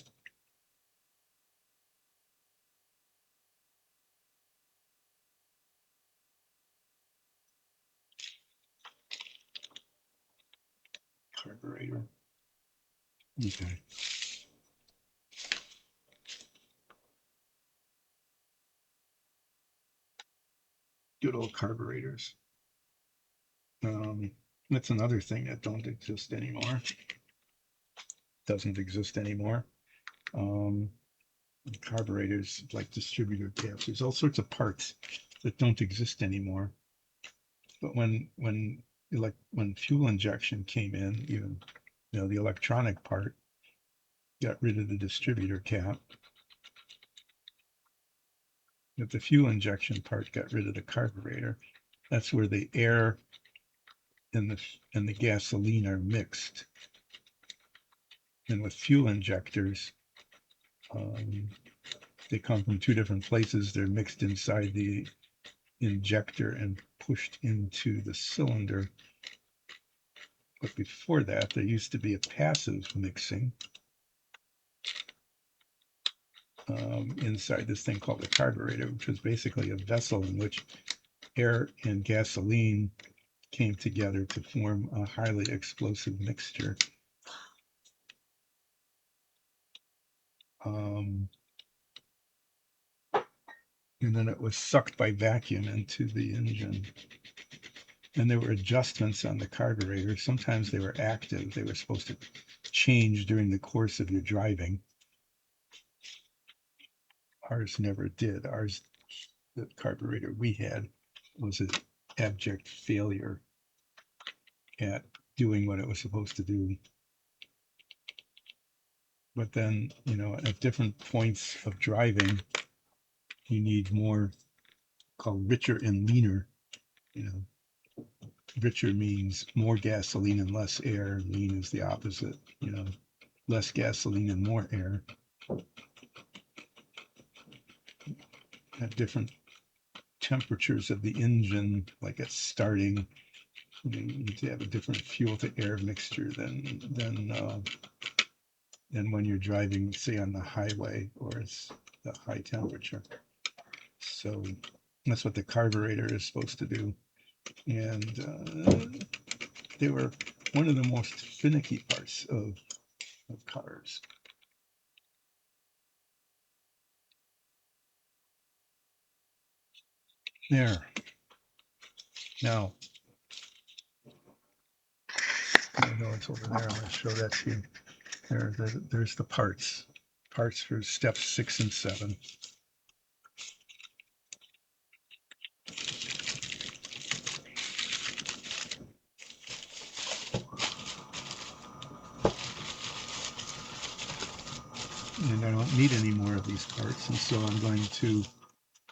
Carburetor. Okay. Good old carburetors. That's another thing that don't exist anymore. Doesn't exist anymore. Um, carburetors like distributor caps. There's all sorts of parts that don't exist anymore. But when fuel injection came in, even the electronic part got rid of the distributor cap. But the fuel injection part got rid of the carburetor. That's where the air and the gasoline are mixed. And with fuel injectors, they come from two different places. They're mixed inside the injector and pushed into the cylinder. But before that, there used to be a passive mixing inside this thing called the carburetor, which was basically a vessel in which air and gasoline came together to form a highly explosive mixture. And then it was sucked by vacuum into the engine. And there were adjustments on the carburetor. Sometimes they were active. They were supposed to change during the course of your driving. Ours never did. The carburetor we had was an abject failure at doing what it was supposed to do. But then, at different points of driving, you need more called richer and leaner. Richer means more gasoline and less air. Lean is the opposite, less gasoline and more air. At different temperatures of the engine, like at starting, you need to have a different fuel to air mixture than when you're driving, say, on the highway or it's the high temperature. So that's what the carburetor is supposed to do. And they were one of the most finicky parts of cars. There. Now, I know it's over there. I'm going to show that to you. There's the parts. Parts for steps 6 and 7. And I don't need any more of these parts, and so I'm going to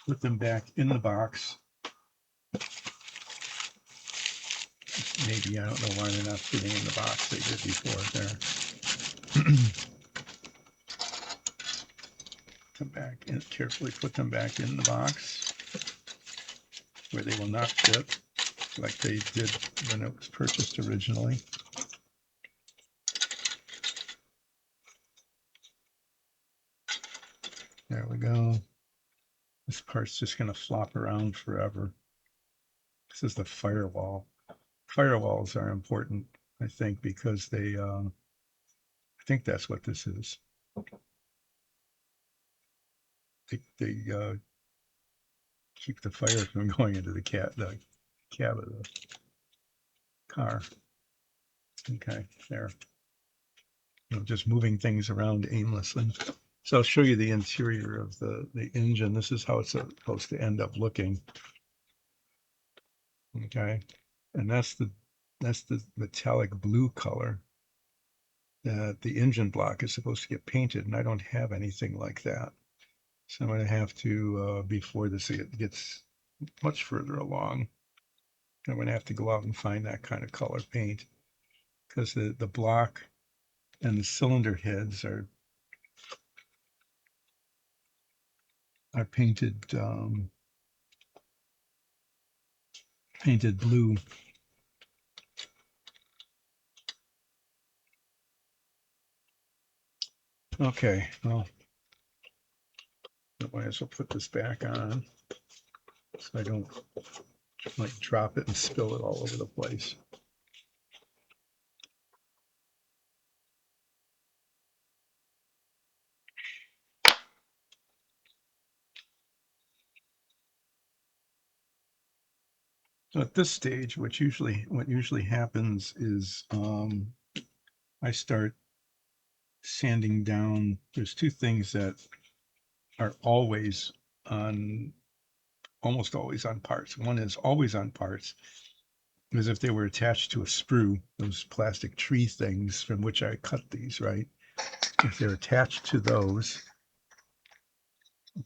put them back in the box. Maybe I don't know why they're not fitting in the box they did before there. Come back and carefully put them back in the box where they will not fit like they did when it was purchased originally. There we go. This part's just going to flop around forever. This is the firewall. Firewalls are important, I think, because I think that's what this is. They keep the fire from going into the cab of the car. Okay, there. Just moving things around aimlessly. So I'll show you the interior of the engine. This is how it's supposed to end up looking. Okay, and that's the metallic blue color that the engine block is supposed to get painted, and I don't have anything like that. So I'm going to have to, before this gets much further along, I'm going to have to go out and find that kind of color paint, because the block and the cylinder heads are painted blue. Okay, well, I might as well put this back on so I don't like drop it and spill it all over the place. So at this stage, what usually happens is I start sanding down. There's two things that are always on, almost always on parts. One is always on parts, as if they were attached to a sprue, those plastic tree things from which I cut these, right? If they're attached to those,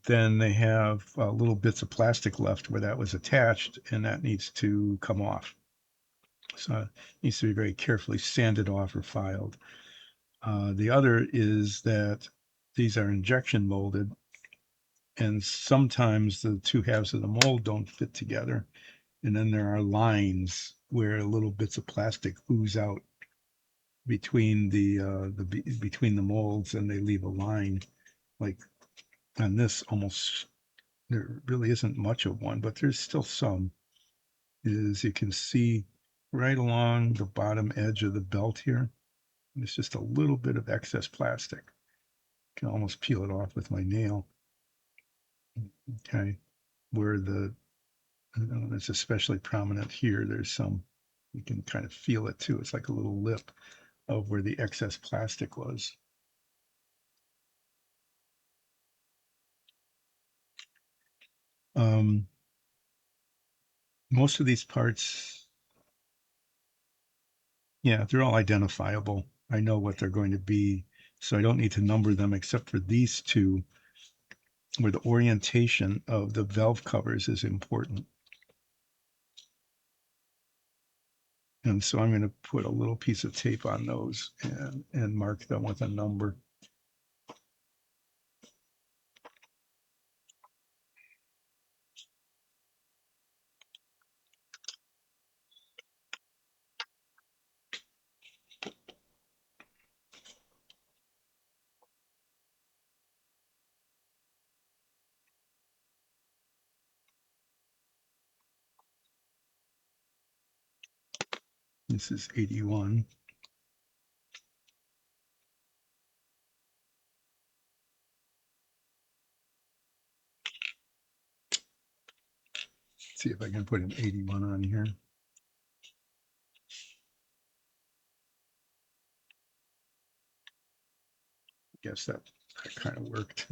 then they have little bits of plastic left where that was attached, and that needs to come off. So it needs to be very carefully sanded off or filed. The other is that these are injection molded, and sometimes the two halves of the mold don't fit together. And then there are lines where little bits of plastic ooze out between between the molds, and they leave a line. Like on this, almost there really isn't much of one, but there's still some. As you can see right along the bottom edge of the belt here, there's just a little bit of excess plastic. I can almost peel it off with my nail. Okay, where it's especially prominent here. There's some, you can kind of feel it too. It's like a little lip of where the excess plastic was. Um, most of these parts, yeah, they're all identifiable. I know what they're going to be, so I don't need to number them except for these two, where the orientation of the valve covers is important. And so I'm going to put a little piece of tape on those and mark them with a number. This is 81. See if I can put an 81 on here. I guess that kind of worked.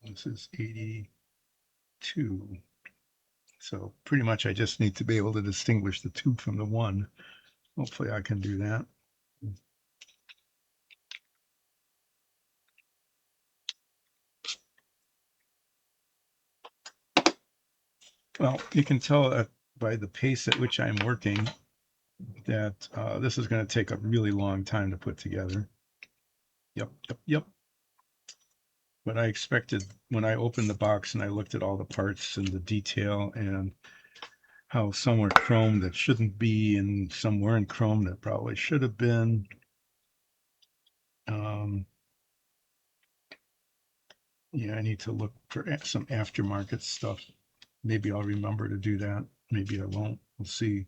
This is 82. So pretty much I just need to be able to distinguish the two from the one. Hopefully I can do that. Well, you can tell by the pace at which I'm working that this is going to take a really long time to put together. Yep, yep, yep. But I expected when I opened the box and I looked at all the parts and the detail and how some were chrome that shouldn't be and some weren't chrome that probably should have been. Um, yeah, I need to look for some aftermarket stuff. Maybe I'll remember to do that. Maybe I won't. We'll see.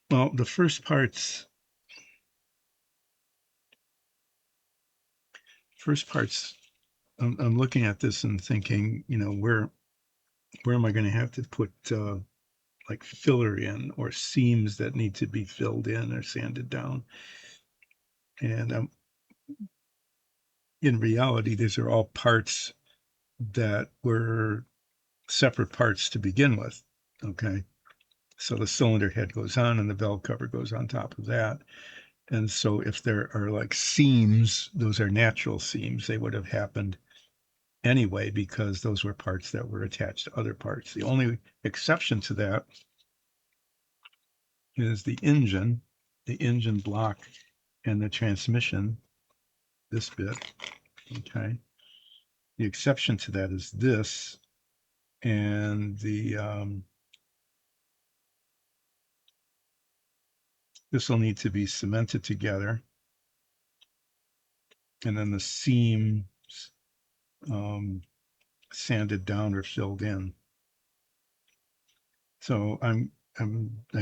Well, the first parts, I'm looking at this and thinking, where am I going to have to put like filler in or seams that need to be filled in or sanded down? And in reality, these are all parts that were separate parts to begin with. Okay. So the cylinder head goes on and the valve cover goes on top of that. And so if there are like seams, those are natural seams. They would have happened anyway because those were parts that were attached to other parts. The only exception to that is the engine block, and the transmission, this bit, okay? The exception to that is this, and this will need to be cemented together, and then the seams um, sanded down or filled in. So I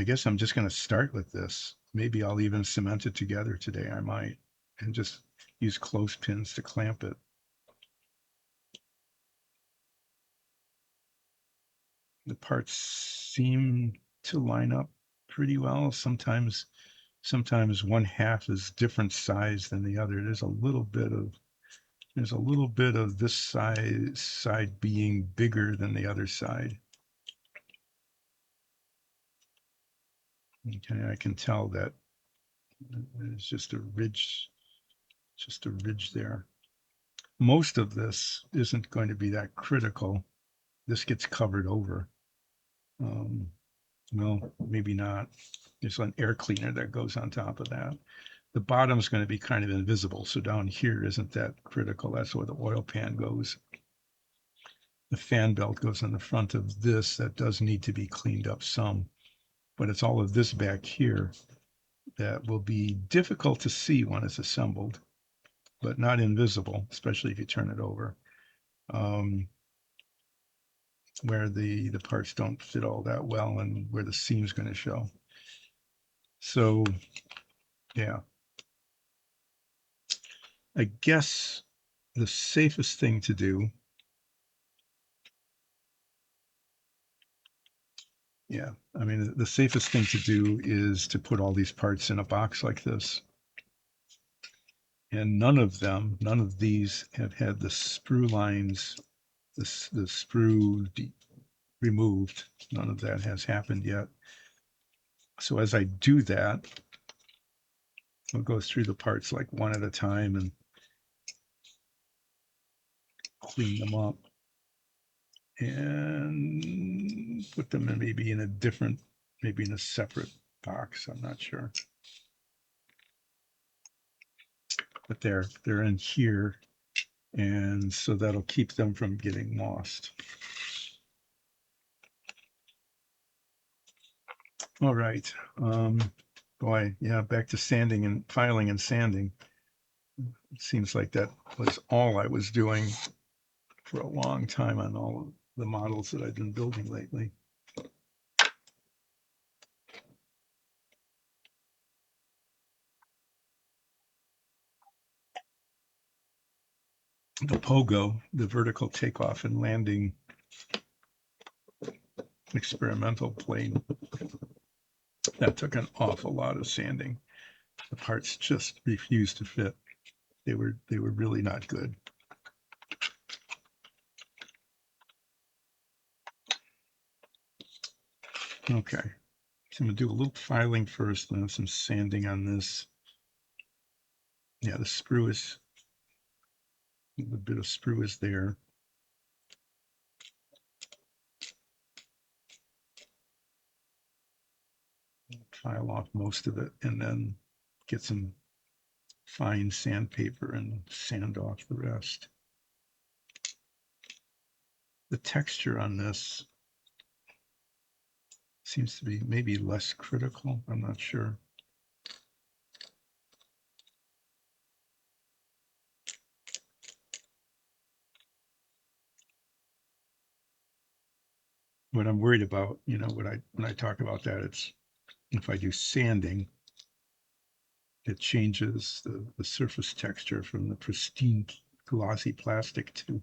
guess I'm just going to start with this. Maybe I'll even cement it together today. I might, and just use clothespins to clamp it. The parts seem to line up pretty well. Sometimes one half is different size than the other. There's a little bit of this side being bigger than the other side. Okay, I can tell that there's just a ridge there. Most of this isn't going to be that critical. This gets covered over. Um, well, maybe not. There's an air cleaner that goes on top of that. The bottom is going to be kind of invisible, so down here isn't that critical. That's where the oil pan goes. The fan belt goes on the front of this. That does need to be cleaned up some, but it's all of this back here that will be difficult to see when it's assembled, but not invisible, especially if you turn it over, where the parts don't fit all that well and where the seam's going to show. So, yeah, I guess the safest thing to do, yeah, I mean, the safest thing to do is to put all these parts in a box like this. And none of these have had the sprue lines, the sprue removed. None of that has happened yet. So as I do that, I'll go through the parts like one at a time and clean them up and put them in maybe in a separate box. I'm not sure. But they're in here, and so that'll keep them from getting lost. All right. Boy, yeah, back to sanding and filing and sanding. It seems like that was all I was doing for a long time on all of the models that I've been building lately. The pogo, the vertical takeoff and landing experimental plane, that took an awful lot of sanding. The parts just refused to fit. They were really not good. Okay, so I'm gonna do a little filing first, then some sanding on this. Yeah, the sprue is, a bit of sprue is there. File off most of it and then get some fine sandpaper and sand off the rest. The texture on this seems to be maybe less critical. I'm not sure. What I'm worried about, when I talk about that, it's if I do sanding, it changes the surface texture from the pristine glossy plastic to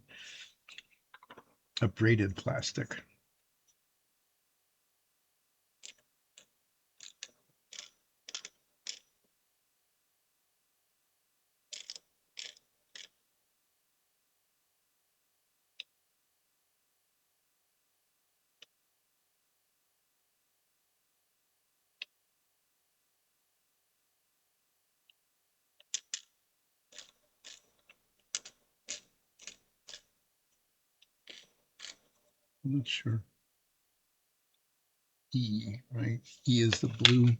a braided plastic. I'm not sure. E, right? E is the blue.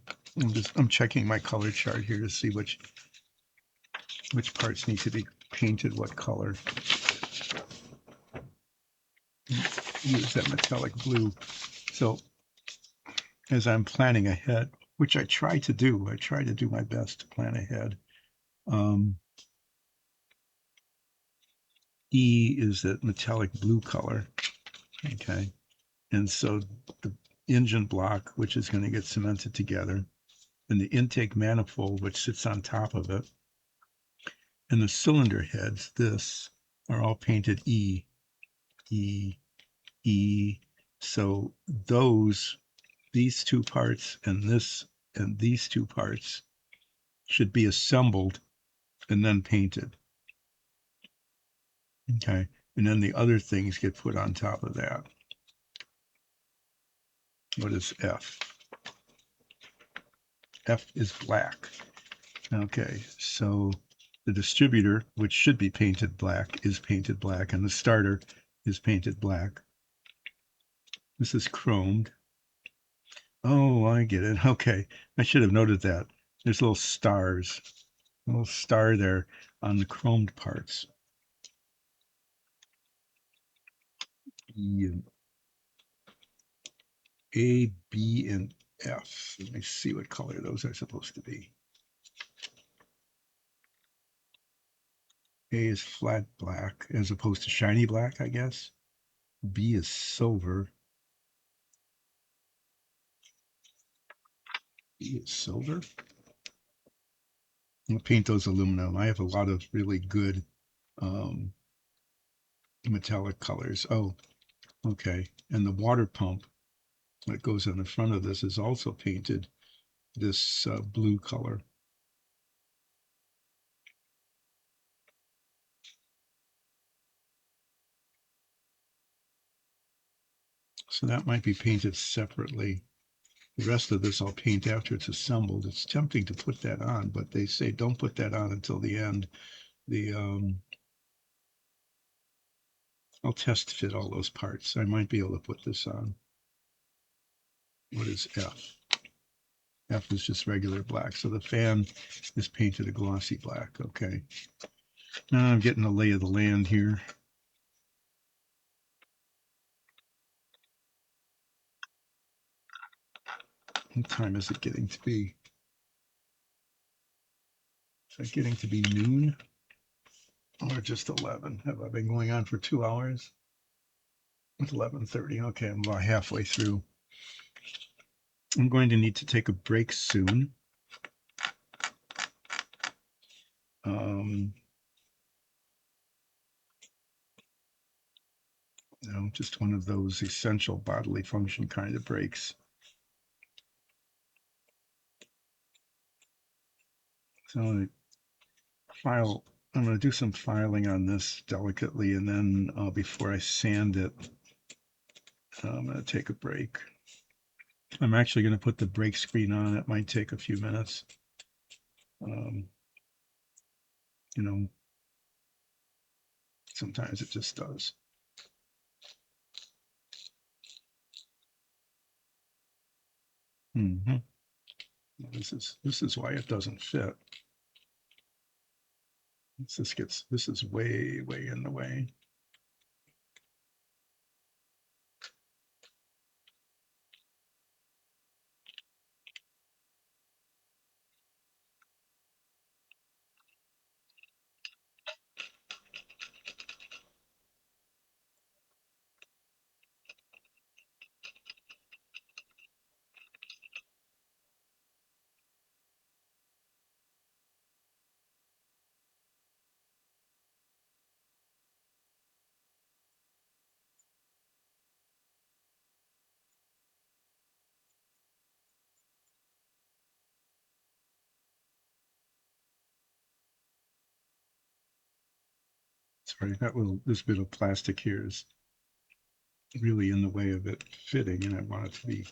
I'm checking my color chart here to see which parts need to be painted what color. E is that metallic blue. So as I'm planning ahead, which I try to do my best to plan ahead. E is that metallic blue color. Okay. And so the engine block, which is going to get cemented together, and the intake manifold, which sits on top of it, and the cylinder heads, this, are all painted E, E, E. So these two parts and these two parts should be assembled and then painted. Okay. And then the other things get put on top of that. What is F? F is black. Okay, so the distributor, which should be painted black, is painted black, and the starter is painted black. This is chromed. Oh, I get it. Okay, I should have noted that. There's little stars, a little star there on the chromed parts. A, B, and F. Let me see what color those are supposed to be. A is flat black as opposed to shiny black, I guess. B is silver. B is silver. I'll paint those aluminum. I have a lot of really good um, metallic colors. Oh, okay. And the water pump that goes on the front of this is also painted this blue color. So that might be painted separately. The rest of this I'll paint after it's assembled. It's tempting to put that on, but they say don't put that on until the end. I'll test fit all those parts. I might be able to put this on. What is F? F is just regular black. So the fan is painted a glossy black. Okay. Now I'm getting a lay of the land here. What time is it getting to be? Is it getting to be noon or just 11? Have I been going on for 2 hours? It's 11:30. Okay, I'm about halfway through. I'm going to need to take a break soon. Just one of those essential bodily function kind of breaks. So I'm going to do some filing on this delicately, and then before I sand it, I'm going to take a break. I'm actually going to put the brake screen on. It might take a few minutes. You know, sometimes it just does. Mm-hmm. This is why it doesn't fit. This is way in the way. Sorry, this bit of plastic here is really in the way of it fitting, and I want it to be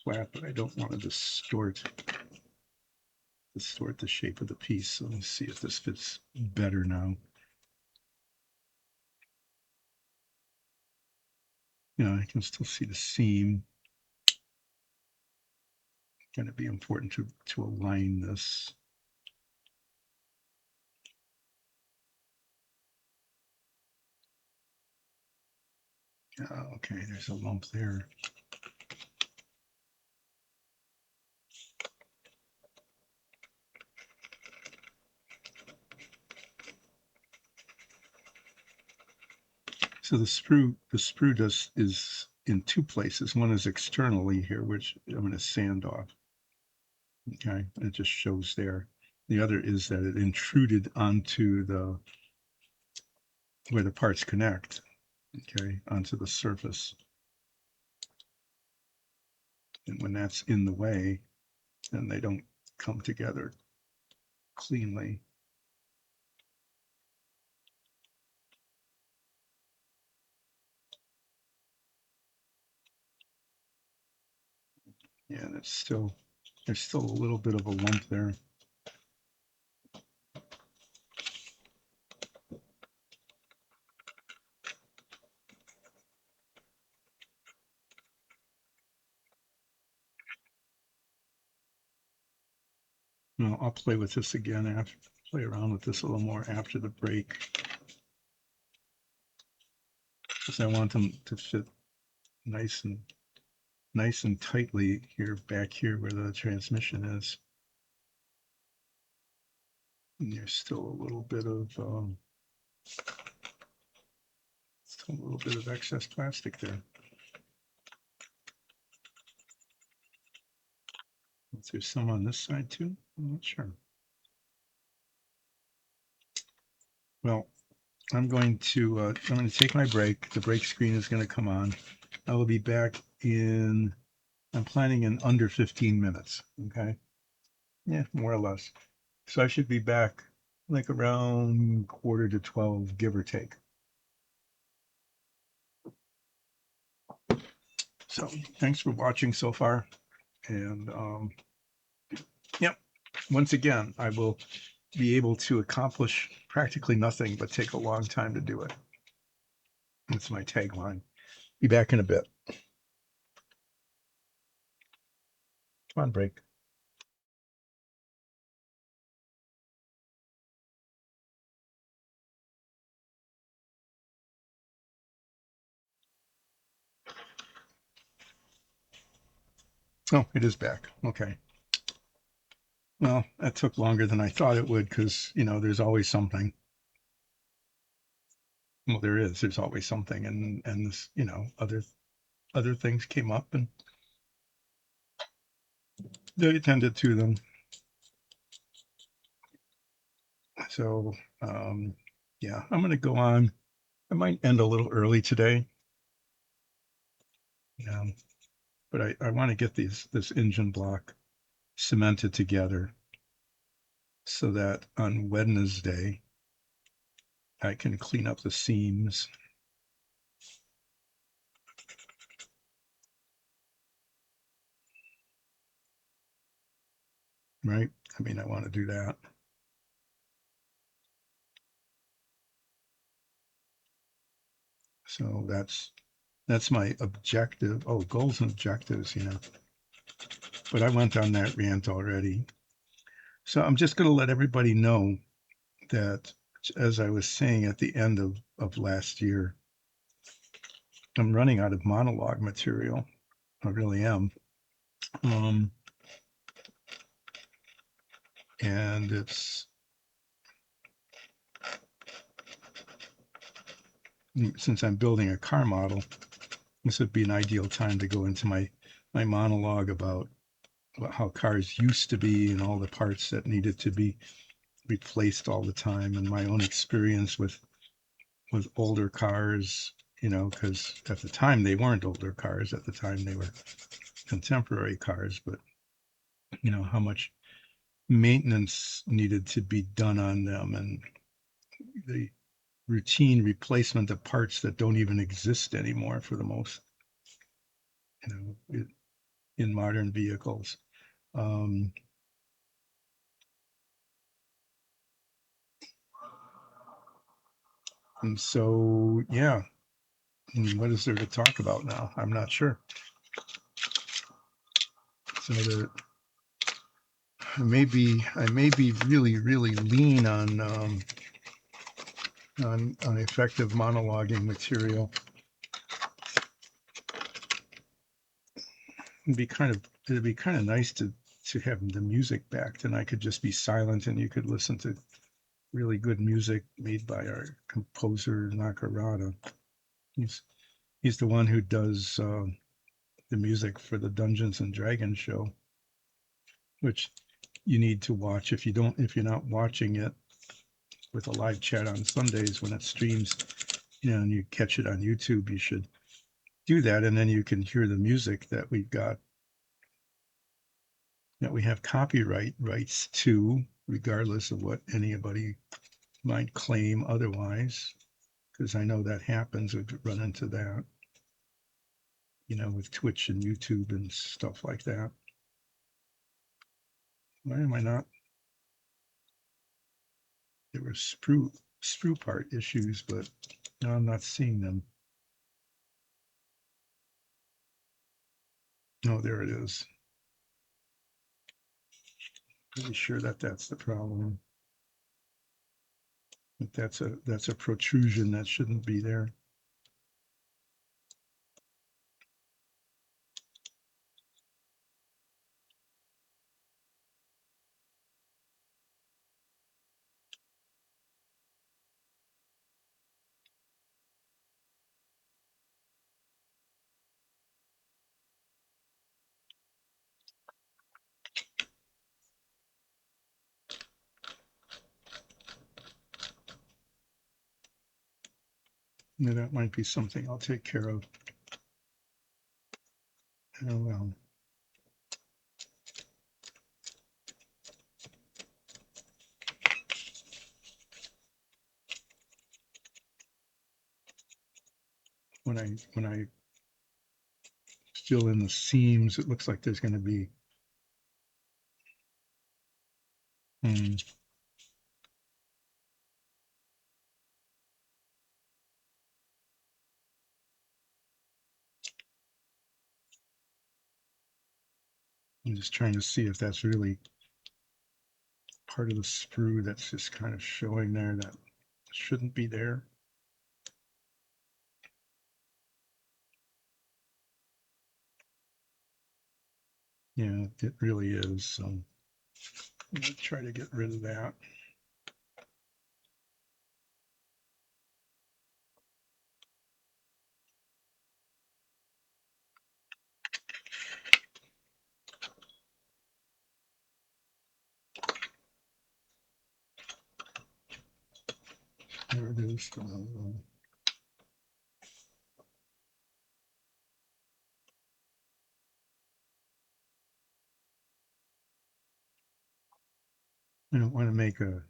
flat, but I don't want to distort the shape of the piece. So let me see if this fits better now. Yeah, I can still see the seam. going to be important to align this. Okay, there's a lump there. So the sprue is in two places. One is externally here, which I'm going to sand off. Okay, it just shows there. The other is that it intruded onto the where the parts connect. Okay, onto the surface. And when that's in the way, then they don't come together cleanly. Yeah, there's still a little bit of a lump there. Well, I'll play with this again after, play around with this a little more after the break, because I want them to fit nice and tightly here, back here where the transmission is. And there's still a little bit of excess plastic there. Is there some on this side too? I'm not sure. Well, I'm going to take my break. The break screen is going to come on. I will be back in, I'm planning in under 15 minutes. Okay. Yeah, more or less. So I should be back like around quarter to 12, give or take. So thanks for watching so far. And yep, once again, I will be able to accomplish practically nothing but take a long time to do it. That's my tagline. Be back in a bit. Come on, break. Oh, it is back. Okay. Well, that took longer than I thought it would because, there's always something. Well, there is. There's always something, and this, other things came up, and they attended to them. So, yeah, I'm going to go on. I might end a little early today, but I want to get this engine block cemented together so that on Wednesday I can clean up the seams. Right? I mean, I want to do that. So that's my objective. Oh, goals and objectives, but I went on that rant already. So I'm just going to let everybody know that, as I was saying at the end of last year, I'm running out of monologue material. I really am. And it's, since I'm building a car model, this would be an ideal time to go into my monologue about how cars used to be and all the parts that needed to be replaced all the time, and my own experience with older cars, because at the time they weren't older cars. At the time they were contemporary cars, but how much maintenance needed to be done on them, and the routine replacement of parts that don't even exist anymore for the most, in modern vehicles. Um, and so, yeah, what is there to talk about now? I'm not sure. So I may be really lean on effective monologuing material. It'd be kind of nice to have the music back. Then I could just be silent and you could listen to really good music made by our composer Nakarada. He's he's the one who does the music for the Dungeons and Dragons show, which you need to watch if you're not watching it with a live chat on Sundays when it streams, and you catch it on YouTube. You should do that, and then you can hear the music that we have copyright rights to, regardless of what anybody might claim otherwise. Because I know that happens. We've run into that, with Twitch and YouTube and stuff like that. Why am I not? There were sprue part issues, but now I'm not seeing them. No, there it is. Pretty sure that's the problem. But that's a protrusion that shouldn't be there. Yeah, that might be something I'll take care of. Oh well. When I fill in the seams, it looks like there's going to be. Hmm, I'm just trying to see if that's really part of the sprue that's just kind of showing there that shouldn't be there. Yeah, it really is. So I'm going to try to get rid of that. There it is. I don't want to make an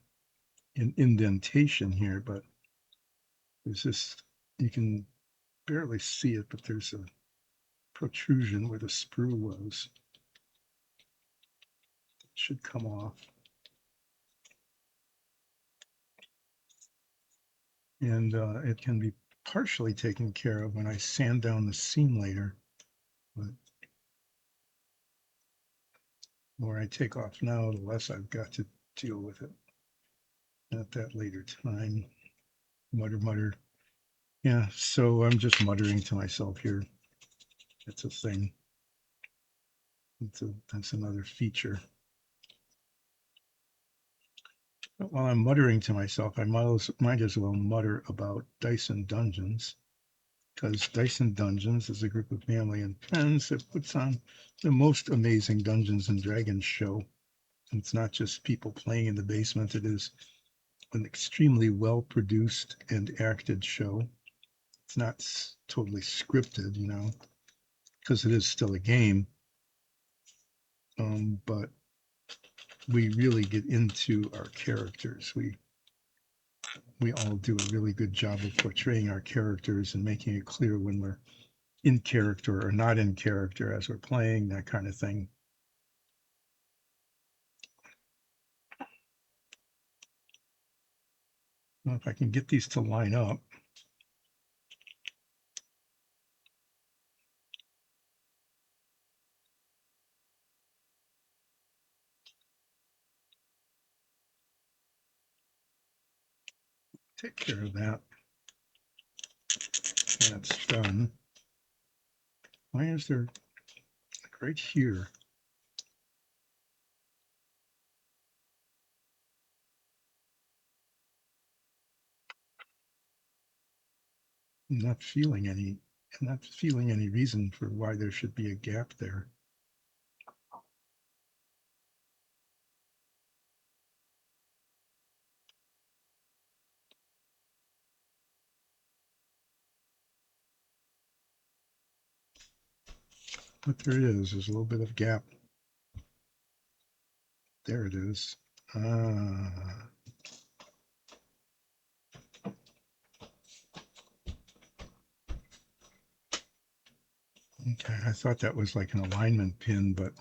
indentation here, but there's this, you can barely see it, but there's a protrusion where the sprue was. It should come off. And it can be partially taken care of when I sand down the seam later. But the more I take off now, the less I've got to deal with it at that later time. Mutter, mutter. Yeah, so I'm just muttering to myself here. It's a thing. That's another feature. But while I'm muttering to myself, I might as well mutter about Dyson Dungeons, because Dyson Dungeons is a group of family and friends that puts on the most amazing Dungeons and Dragons show. And it's not just people playing in the basement, it is an extremely well produced and acted show. It's not totally scripted, because it is still a game. But we really get into our characters. We all do a really good job of portraying our characters and making it clear when we're in character or not in character as we're playing, that kind of thing. Well, if I can get these to line up. take care of that. That's done. Why is there, like right here, I'm not feeling any reason for why there should be a gap there. But there it is. There's a little bit of gap. There it is. Ah. Okay, I thought that was like an alignment pin, but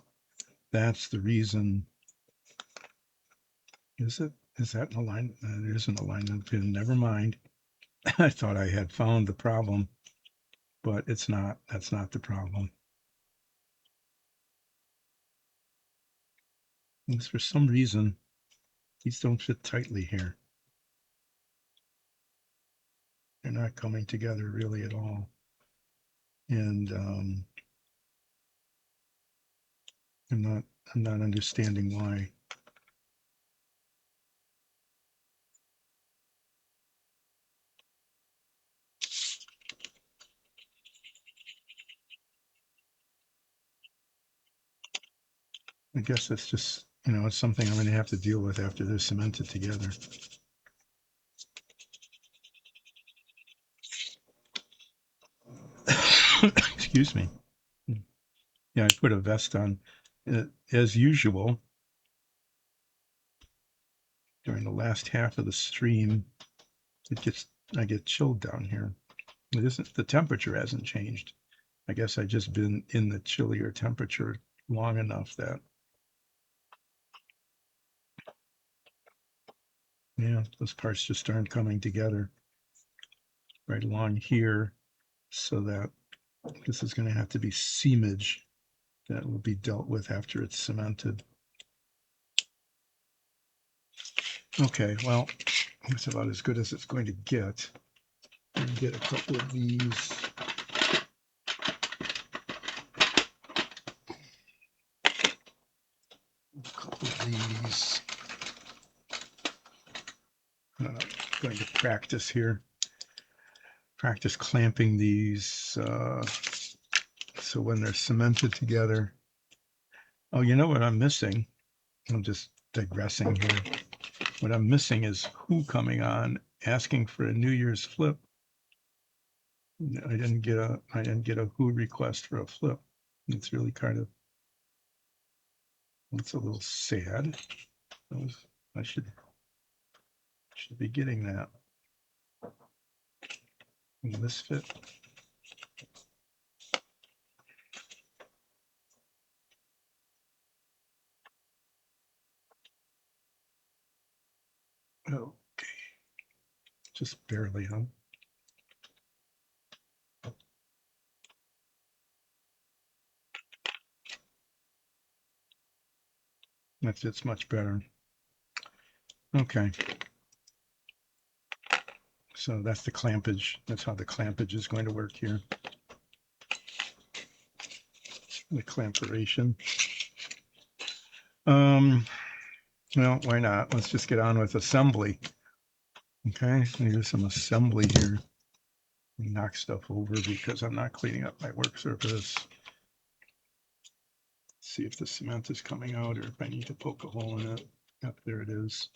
that's the reason. Is it? Is that an alignment? It is an alignment pin. Never mind. I thought I had found the problem, but it's not. That's not the problem. Because for some reason, these don't fit tightly here. They're not coming together really at all. And I'm not understanding why. I guess that's just, it's something I'm going to have to deal with after they're cemented together. Excuse me. Yeah, I put a vest on. As usual, during the last half of the stream, I get chilled down here. The temperature hasn't changed. I guess I just been in the chillier temperature long enough that, yeah, those parts just aren't coming together right along here. So that this is going to have to be seamage that will be dealt with after it's cemented. Okay, well, that's about as good as it's going to get. Get a couple of these. A couple of these. I'm going to practice here. Practice clamping these so when they're cemented together. Oh, you know what I'm missing? I'm just digressing here. What I'm missing is who coming on asking for a New Year's flip. I didn't get a who request for a flip. It's really it's a little sad. I should be getting that. Will this fit? Okay, just barely, huh? That fits much better. Okay. So that's the clampage. That's how the clampage is going to work here. The clamperation. Well, why not? Let's just get on with assembly. Okay, so here's some assembly here. Knock stuff over because I'm not cleaning up my work surface. See if the cement is coming out or if I need to poke a hole in it. Yep, there it is.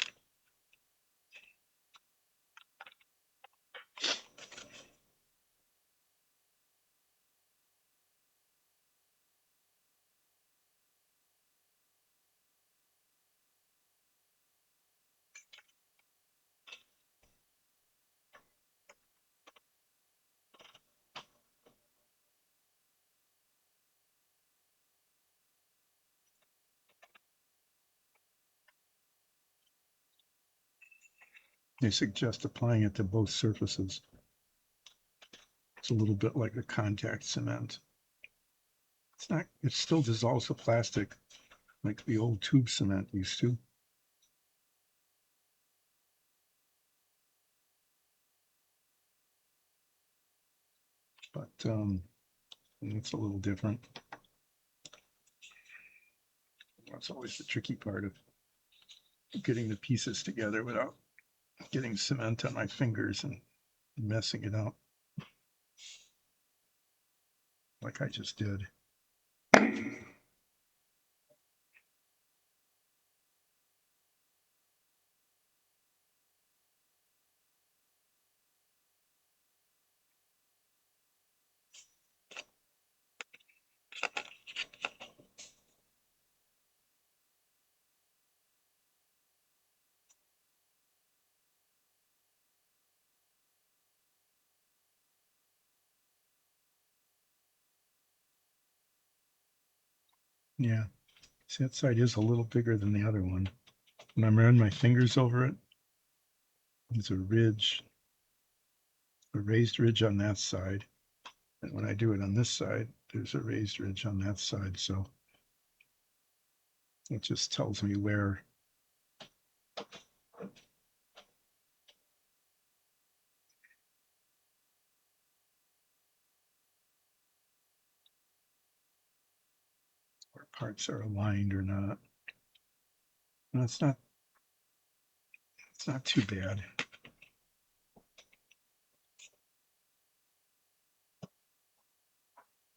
They suggest applying it to both surfaces. It's a little bit like a contact cement. It still dissolves the plastic like the old tube cement used to. it's a little different. That's always the tricky part of getting the pieces together without getting cement on my fingers and messing it up like I just did. Yeah, see, that side is a little bigger than the other one. When I'm running my fingers over it, there's a ridge, a raised ridge on that side. And when I do it on this side, there's a raised ridge on that side. So it just tells me where parts are aligned or not. And it's not too bad.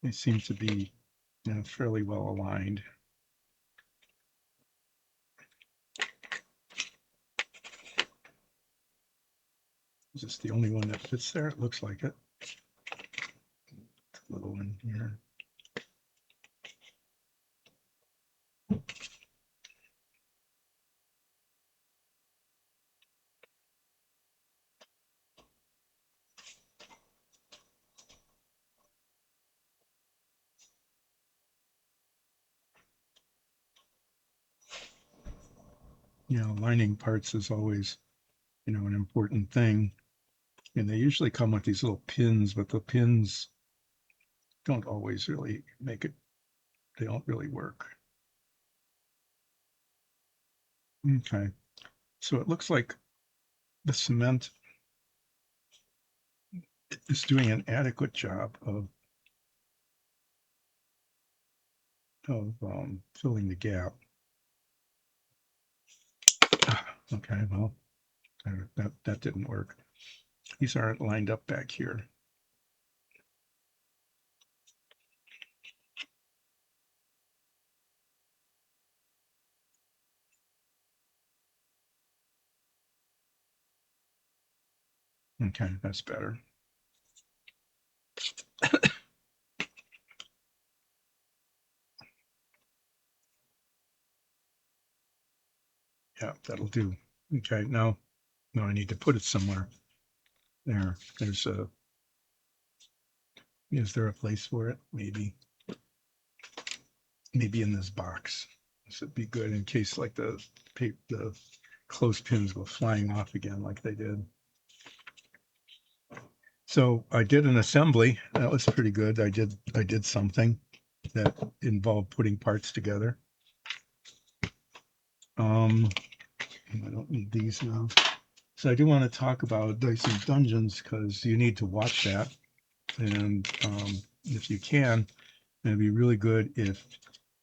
They seem to be, fairly well aligned. Is this the only one that fits there? It looks like it. Little one here. Lining parts is always, an important thing. And they usually come with these little pins, but the pins don't always really make it, they don't really work. Okay, so it looks like the cement is doing an adequate job of filling the gap. Okay, well, that didn't work. These aren't lined up back here. Okay, that's better. Yeah, that'll do. Okay, now I need to put it somewhere. There's a, is there a place for it? Maybe in this box. This would be good in case like the clothespins go flying off again like they did. So I did an assembly. That was pretty good. I did something that involved putting parts together. I don't need these now. So I do want to talk about Dyson Dungeons because you need to watch that. And if you can, it'd be really good if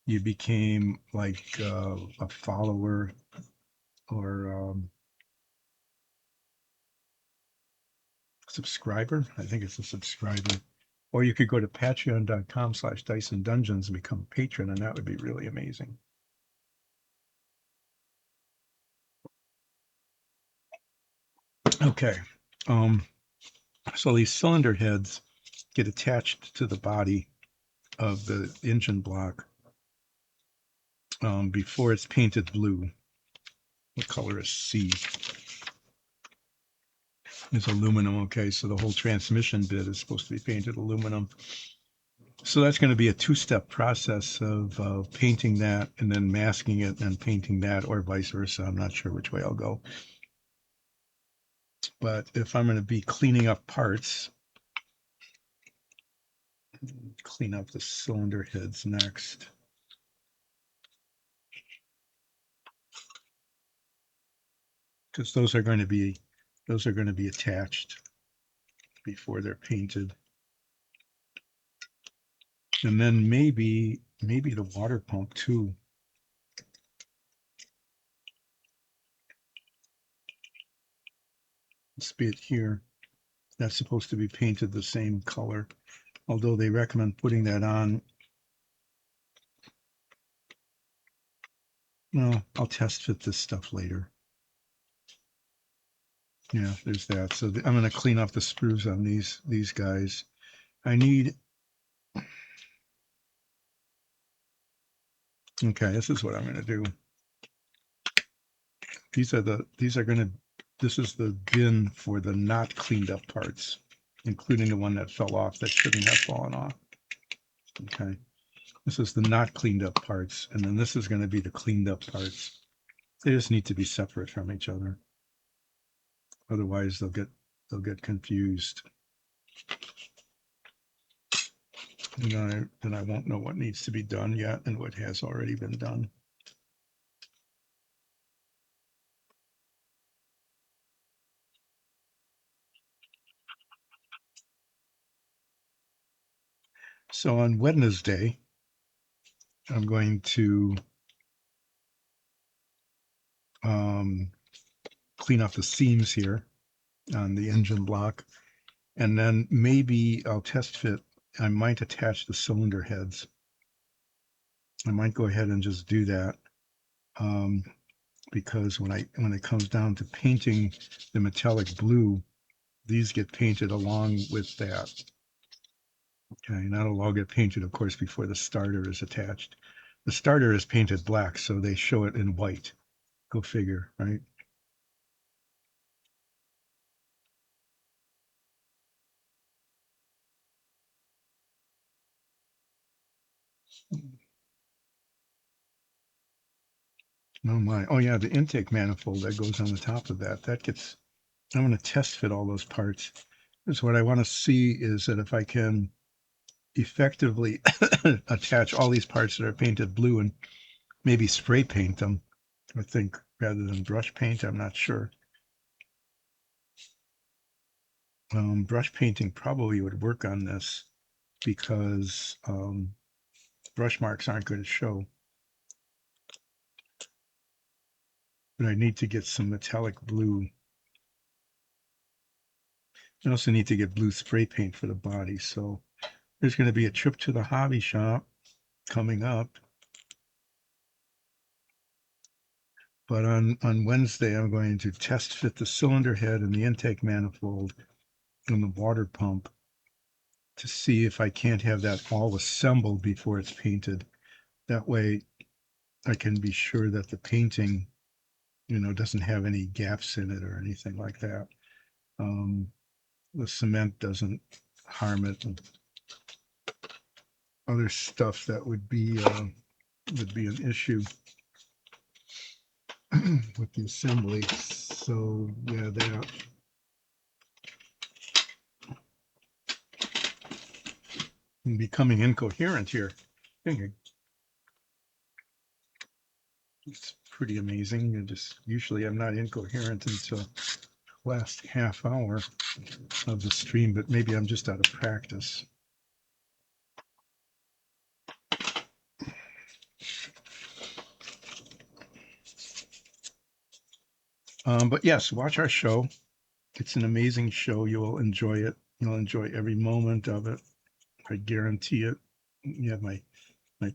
you became like a follower or subscriber. I think it's a subscriber. Or you could go to patreon.com/Dyson Dungeons and become a patron, and that would be really amazing. Okay. So these cylinder heads get attached to the body of the engine block before it's painted blue. The color is C. It's aluminum. Okay, so the whole transmission bit is supposed to be painted aluminum. So that's going to be a two-step process of painting that and then masking it and painting that, or vice versa. I'm not sure which way I'll go. But if I'm going to be cleaning up parts, clean up the cylinder heads next. Because those are going to be attached before they're painted. And then maybe the water pump too. This bit here, that's supposed to be painted the same color, although they recommend putting that on. No, I'll test fit this stuff later. Yeah, there's that. So I'm going to clean off the sprues on these guys. I need. Okay, this is what I'm going to do. These are going to. This is the bin for the not cleaned up parts, including the one that fell off that shouldn't have fallen off. Okay, this is the not cleaned up parts, and then this is going to be the cleaned up parts. They just need to be separate from each other. Otherwise, they'll get confused. And then I won't know what needs to be done yet and what has already been done. So on Wednesday, I'm going to clean off the seams here on the engine block, and then maybe I'll test fit. I might attach the cylinder heads. I might go ahead and just do that because when it comes down to painting the metallic blue, these get painted along with that. Okay, and that'll all get painted, of course, before the starter is attached. The starter is painted black, so they show it in white. Go figure, right? Oh my. Oh yeah, the intake manifold that goes on the top of that. That gets. I'm going to test fit all those parts. Because what I want to see is that if I can effectively attach all these parts that are painted blue and maybe spray paint them, I think, rather than brush paint. I'm not sure. Brush painting probably would work on this because brush marks aren't going to show. But I need to get some metallic blue. I also need to get blue spray paint for the body. So there's going to be a trip to the hobby shop coming up. But on Wednesday, I'm going to test fit the cylinder head and the intake manifold and the water pump to see if I can't have that all assembled before it's painted. That way I can be sure that the painting, doesn't have any gaps in it or anything like that. The cement doesn't harm it and other stuff that would be an issue with the assembly. So yeah, that. I'm becoming incoherent here. It's pretty amazing. Usually I'm not incoherent until last half hour of the stream, but maybe I'm just out of practice. But yes, watch our show. It's an amazing show. You will enjoy it. You'll enjoy every moment of it. I guarantee it. You have my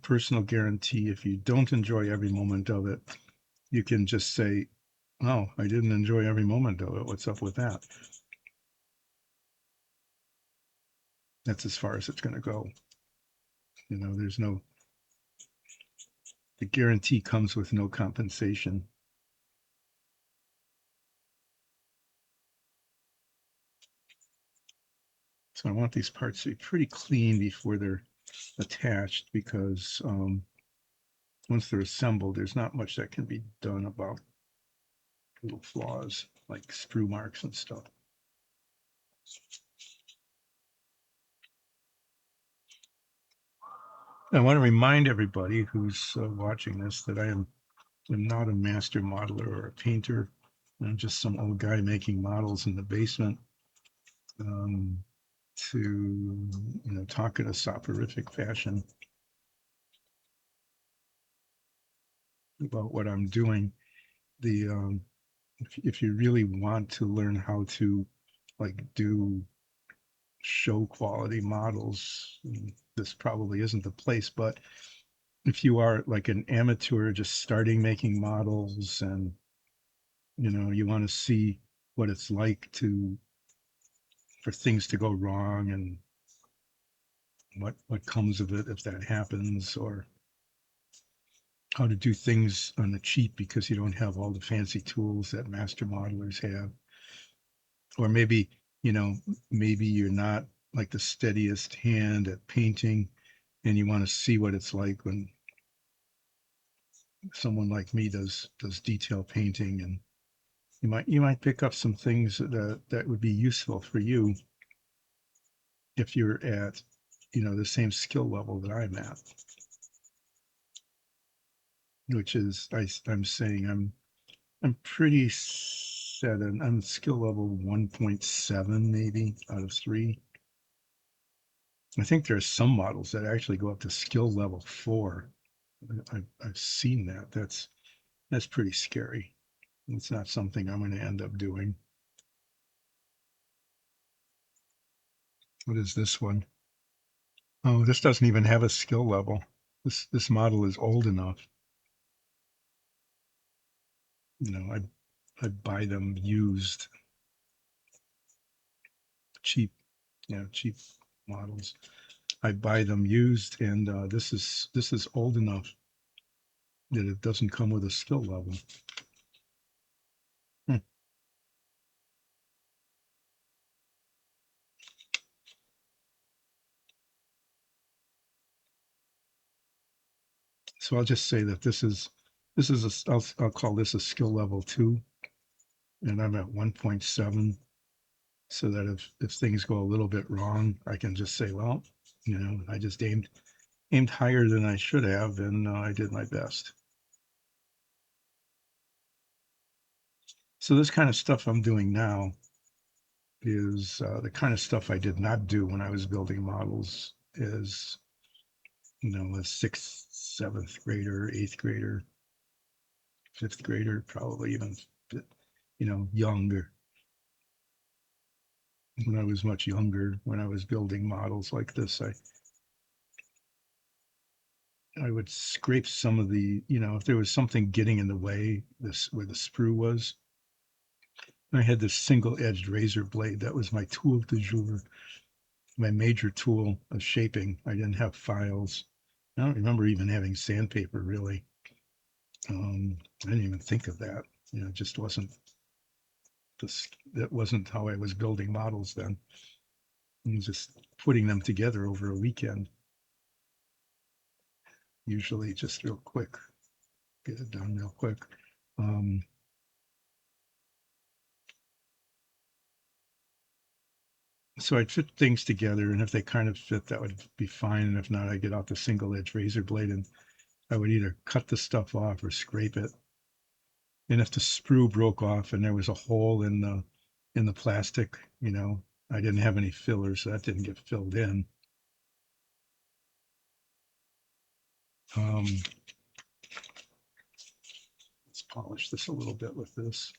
personal guarantee. If you don't enjoy every moment of it, you can just say, "Oh, I didn't enjoy every moment of it. What's up with that?" That's as far as it's going to go. There's no. The guarantee comes with no compensation. So I want these parts to be pretty clean before they're attached because once they're assembled, there's not much that can be done about little flaws like screw marks and stuff. I want to remind everybody who's watching this that I'm not a master modeler or a painter. I'm just some old guy making models in the basement. to, talk in a soporific fashion about what I'm doing. The if you really want to learn how to like do show quality models, this probably isn't the place. But if you are like an amateur just starting making models, and you want to see what it's like to for things to go wrong, and what comes of it if that happens, or how to do things on the cheap because you don't have all the fancy tools that master modelers have. Or maybe, you know, maybe you're not like the steadiest hand at painting, and you want to see what it's like when someone like me does detail painting. And you might pick up some things that would be useful for you if you're at, the same skill level that I'm at, which is I'm saying I'm pretty set, and I'm skill level 1.7 maybe out of 3. I think there are some models that actually go up to skill level 4. I've seen that. That's pretty scary. It's not something I'm going to end up doing. What is this one? Oh, this doesn't even have a skill level. This model is old enough. I'd buy them used, cheap, cheap models. I buy them used, and this is old enough that it doesn't come with a skill level. Hmm. So I'll just say that I'll call this a skill level 2, and I'm at 1.7, so that if things go a little bit wrong, I can just say, well, I just aimed higher than I should have, and I did my best. So this kind of stuff I'm doing now is the kind of stuff I did not do when I was building models as, a sixth, seventh grader, eighth grader, fifth grader, probably even, younger. When I was much younger, when I was building models like this, I would scrape some of the, if there was something getting in the way, this where the sprue was. I had this single-edged razor blade. That was my tool du jour, my major tool of shaping. I didn't have files. I don't remember even having sandpaper, really. I didn't even think of that. It just wasn't this. That wasn't how I was building models then. I was just putting them together over a weekend, usually just real quick, get it done real quick. Um, so I'd fit things together, and if they kind of fit, that would be fine. And if not, I'd get out the single edge razor blade, and I would either cut the stuff off or scrape it. And if the sprue broke off and there was a hole in the plastic, I didn't have any fillers, so that didn't get filled in. Um, let's polish this a little bit with this.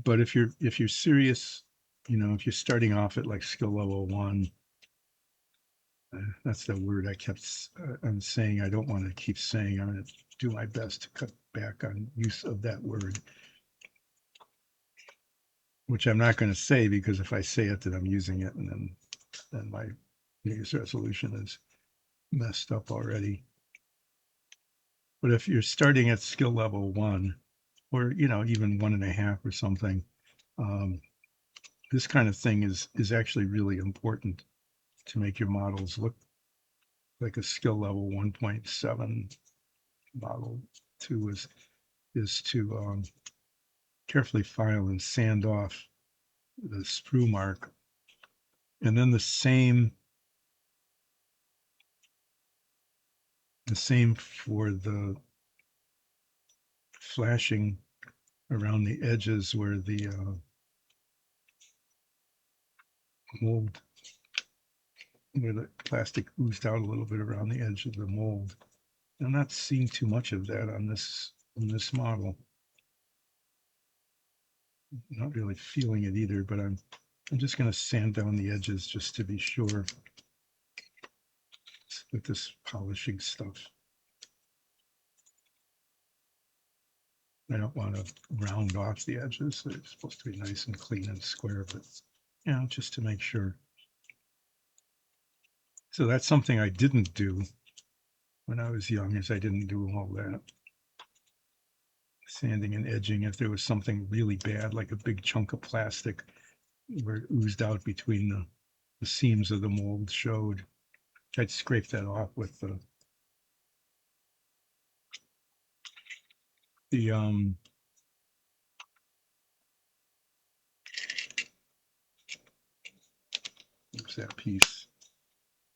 But if you're serious, if you're starting off at like skill level 1, that's the word I'm saying. I don't want to keep saying. I'm going to do my best to cut back on use of that word, which I'm not going to say, because if I say it, then I'm using it, and then my New Year's resolution is messed up already. But if you're starting at skill level 1, or even 1.5 or something, um, this kind of thing is actually really important to make your models look like a skill level 1.7 model. 2 is to carefully file and sand off the sprue mark, and then the same for the flashing around the edges where mold where the plastic oozed out a little bit around the edge of the mold. I'm not seeing too much of that on this model. Not really feeling it either, but I'm just going to sand down the edges just to be sure with this polishing stuff. I don't want to round off the edges. They're supposed to be nice and clean and square, but just to make sure. So that's something I didn't do when I was young, is I didn't do all that sanding and edging. If there was something really bad, like a big chunk of plastic where it oozed out between the seams of the mold showed, I'd scrape that off with the what's that piece?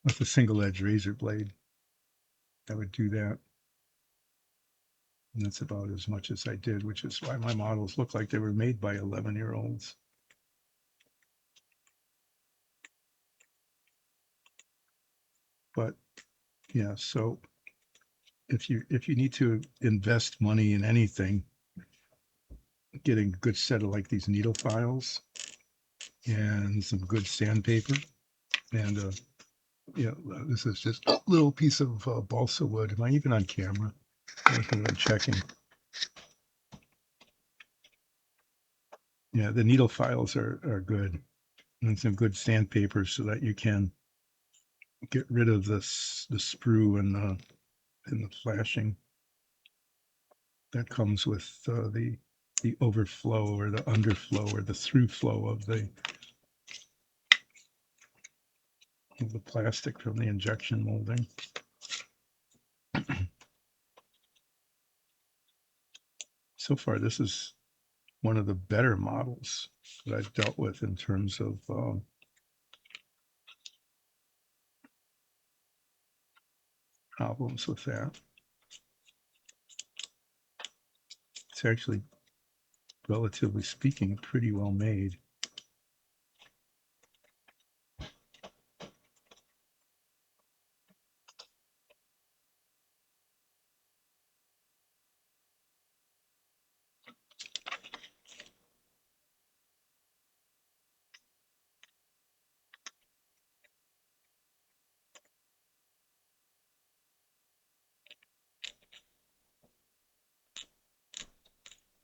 With a single edge razor blade. I would do that. And that's about as much as I did, which is why my models look like they were made by 11-year-olds. But yeah, so if you need to invest money in anything, getting a good set of like these needle files and some good sandpaper, and this is just a little piece of balsa wood. Am I even on camera? I wasn't even checking. Yeah, the needle files are good, and some good sandpaper so that you can get rid of the sprue and the flashing that comes with the overflow or the underflow or the through flow of the plastic from the injection molding. So far, this is one of the better models that I've dealt with in terms of problems with that. It's actually, relatively speaking, pretty well made.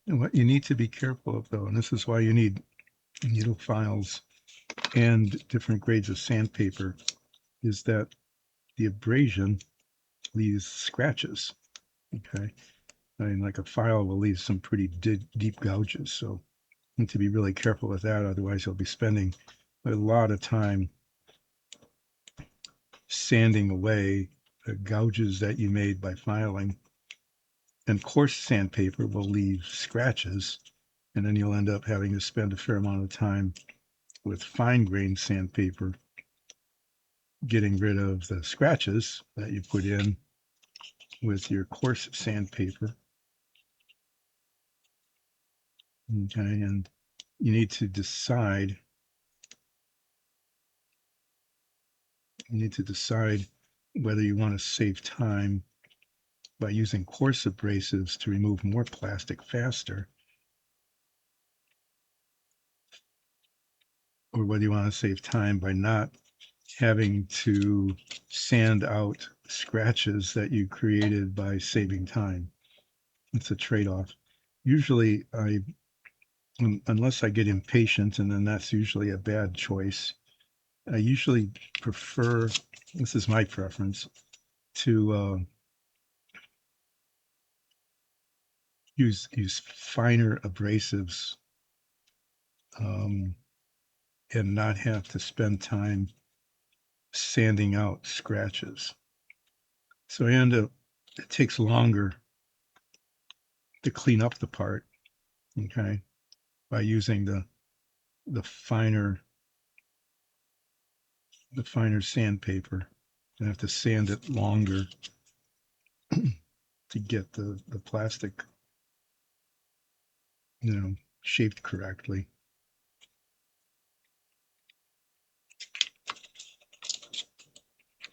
And what you need to be careful of, though, and this is why you need needle files and different grades of sandpaper, is that the abrasion leaves scratches. Okay. I mean, like a file will leave some pretty deep gouges. So you need to be really careful with that. Otherwise, you'll be spending a lot of time sanding away the gouges that you made by filing. And coarse sandpaper will leave scratches. And then you'll end up having to spend a fair amount of time with fine grained sandpaper getting rid of the scratches that you put in with your coarse sandpaper. Okay, and you need to decide whether you want to save time by using coarse abrasives to remove more plastic faster, or whether you want to save time by not having to sand out scratches that you created by saving time. It's a trade-off. Usually unless I get impatient, and then that's usually a bad choice, I usually prefer, this is my preference, to use finer abrasives and not have to spend time sanding out scratches. So it takes longer to clean up the part, okay, by using the finer sandpaper. I have to sand it longer to get the plastic, shaped correctly.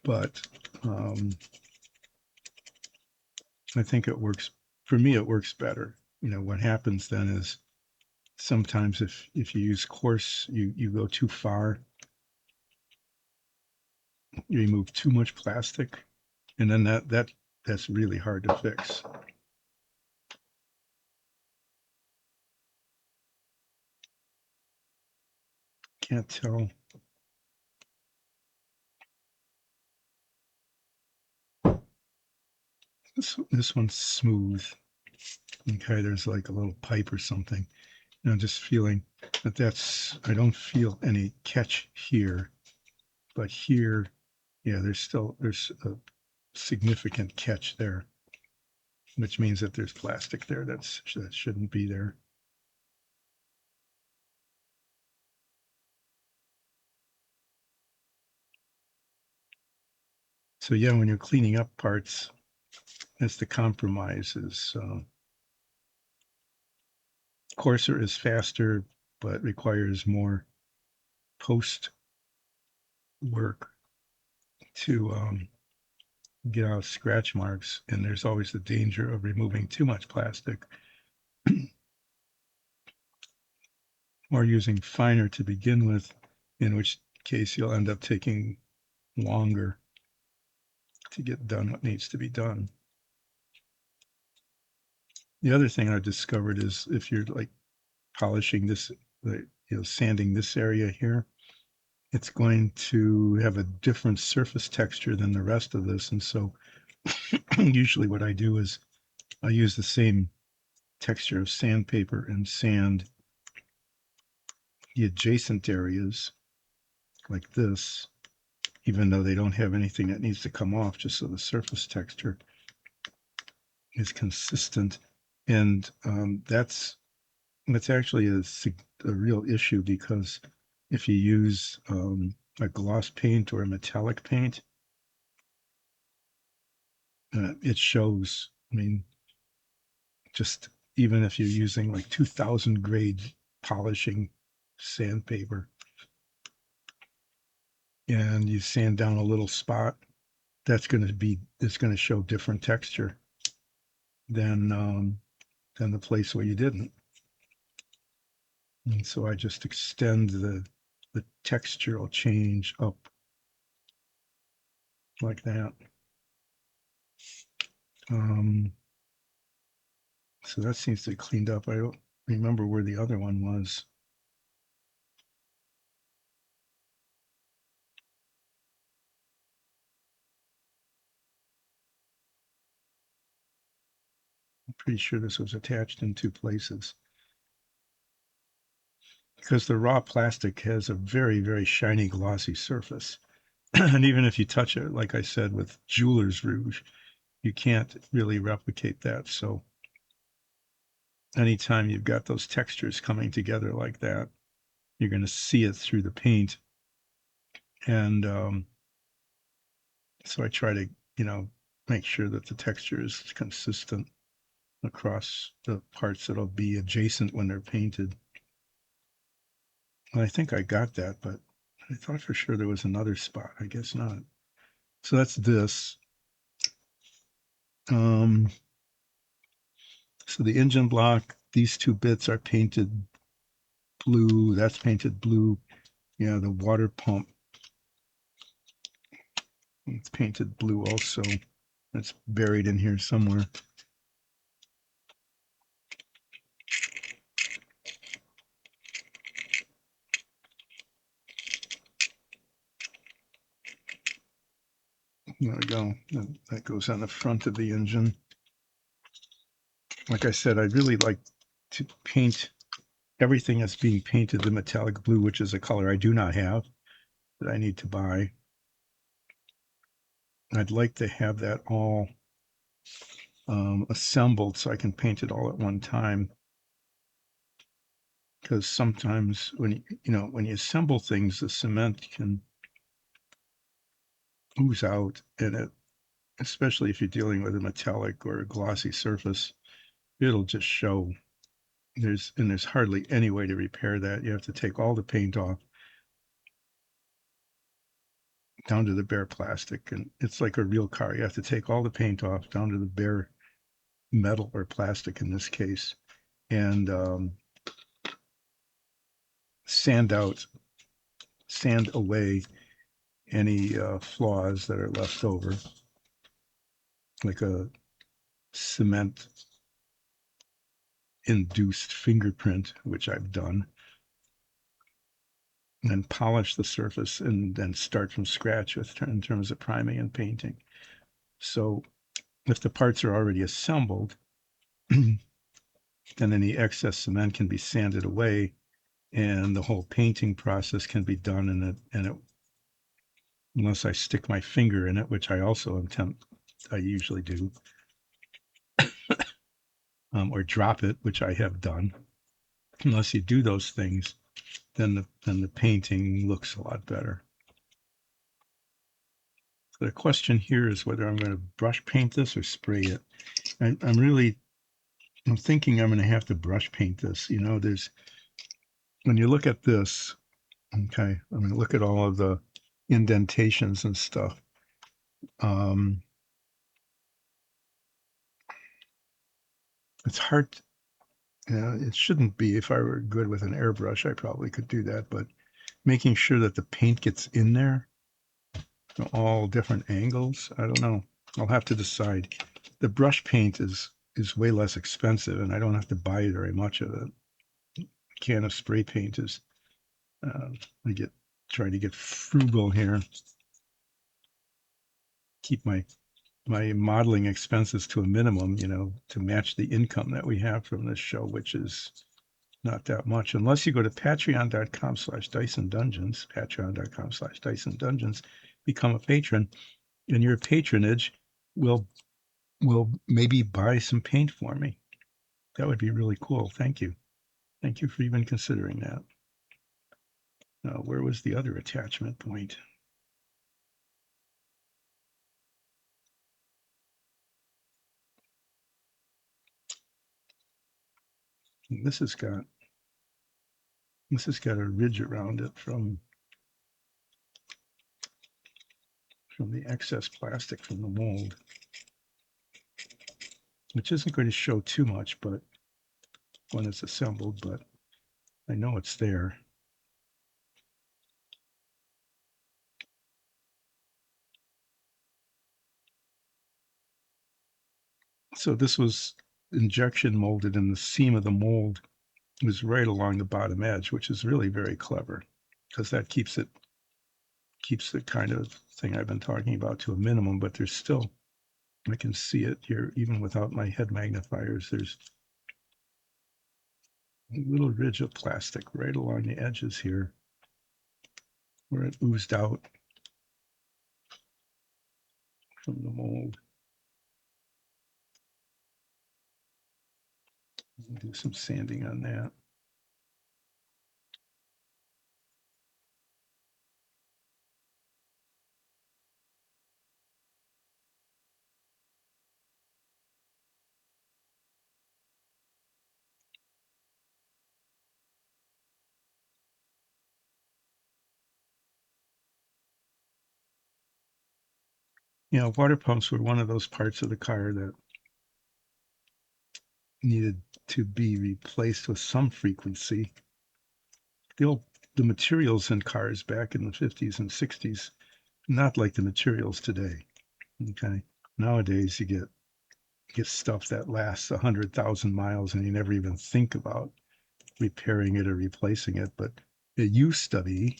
but I think it works. For me, it works better. What happens then is sometimes if you use coarse, you go too far, you remove too much plastic, and then that's really hard to fix. Can't tell. This one's smooth. Okay, there's like a little pipe or something. Just feeling I don't feel any catch here, but here, yeah, there's a significant catch there, which means that there's plastic there that shouldn't be there. So yeah, when you're cleaning up parts, that's the compromise. Is coarser is faster, but requires more post work to get out scratch marks, and there's always the danger of removing too much plastic or using finer to begin with, in which case you'll end up taking longer to get done what needs to be done. The other thing I discovered is if you're like polishing this, sanding this area here, it's going to have a different surface texture than the rest of this. And so usually what I do is I use the same texture of sandpaper and sand the adjacent areas like this, even though they don't have anything that needs to come off, just so the surface texture is consistent. And that's actually a real issue, because if you use a gloss paint or a metallic paint, it shows. I mean, just even if you're using like 2000 grade polishing sandpaper and you sand down a little spot, it's going to show different texture than the place where you didn't. And so I just extend the textural change up like that. So that seems to be cleaned up. I don't remember where the other one was. I'm pretty sure this was attached in two places, because the raw plastic has a very, very shiny, glossy surface. And even if you touch it, like I said, with jeweler's rouge, you can't really replicate that. So anytime you've got those textures coming together like that, you're going to see it through the paint. And so I try to, make sure that the texture is consistent across the parts that'll be adjacent when they're painted. And I think I got that, but I thought for sure there was another spot. I guess not. So that's this. Um, so the engine block, these two bits are painted blue. That's painted blue. Yeah, the water pump, it's painted blue also. It's buried in here somewhere. There we go. That goes on the front of the engine. Like I said, I'd really like to paint everything that's being painted the metallic blue, which is a color I do not have, that I need to buy. I'd like to have that all assembled so I can paint it all at one time. Because sometimes when you assemble things, the cement can ooze out, and especially if you're dealing with a metallic or a glossy surface, it'll just show. There's hardly any way to repair that. You have to take all the paint off, down to the bare plastic. And it's like a real car. You have to take all the paint off down to the bare metal or plastic in this case, and sand out, sand away any flaws that are left over, like a cement induced fingerprint, which I've done, and then polish the surface and then start from scratch with in terms of priming and painting. So if the parts are already assembled, then any excess cement can be sanded away and the whole painting process can be done and it unless I stick my finger in it, which I also attempt, I usually do, or drop it, which I have done. Unless you do those things, then the painting looks a lot better. So the question here is whether I'm going to brush paint this or spray it. I'm thinking I'm going to have to brush paint this. You know, there's when you look at this, okay, I'm going to look at all of the indentations and stuff. It's hard. It shouldn't be. If I were good with an airbrush, I probably could do that. But making sure that the paint gets in there, all different angles, I don't know. I'll have to decide. The brush paint is way less expensive, and I don't have to buy very much of it. A can of spray paint is. I get trying to get frugal here. Keep my modeling expenses to a minimum, you know, to match the income that we have from this show, which is not that much, unless you go to patreon.com/Dyson Dungeons, patreon.com/Dyson Dungeons, become a patron, and your patronage will maybe buy some paint for me. That would be really cool. Thank you. Thank you for even considering that. Where was the other attachment point? This has got a ridge around it from the excess plastic from the mold, which isn't going to show too much, but when it's assembled, but I know it's there. So this was injection molded, and the seam of the mold was right along the bottom edge, which is really very clever because that keeps the kind of thing I've been talking about to a minimum, but there's still, I can see it here even without my head magnifiers. There's a little ridge of plastic right along the edges here where it oozed out from the mold. Do some sanding on that. You know, water pumps were one of those parts of the car that needed to be replaced with some frequency. The materials in cars back in the 50s and 60s, not like the materials today. Okay. Nowadays you get stuff that lasts 100,000 miles and you never even think about repairing it or replacing it. But it used to be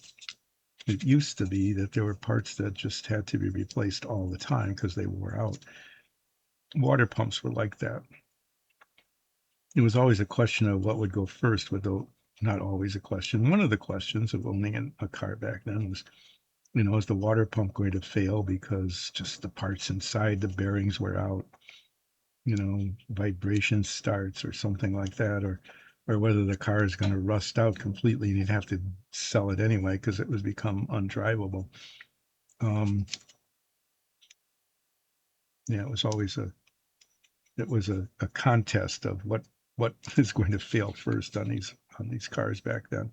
that there were parts that just had to be replaced all the time because they wore out. Water pumps were like that. It was always a question of what would go first, not always a question. One of the questions of owning a car back then was, you know, is the water pump going to fail because just the parts inside the bearings wear out, you know, vibration starts or something like that, or whether the car is going to rust out completely and you'd have to sell it anyway because it would become undrivable. Yeah, it was always a contest of what is going to fail first on these cars back then.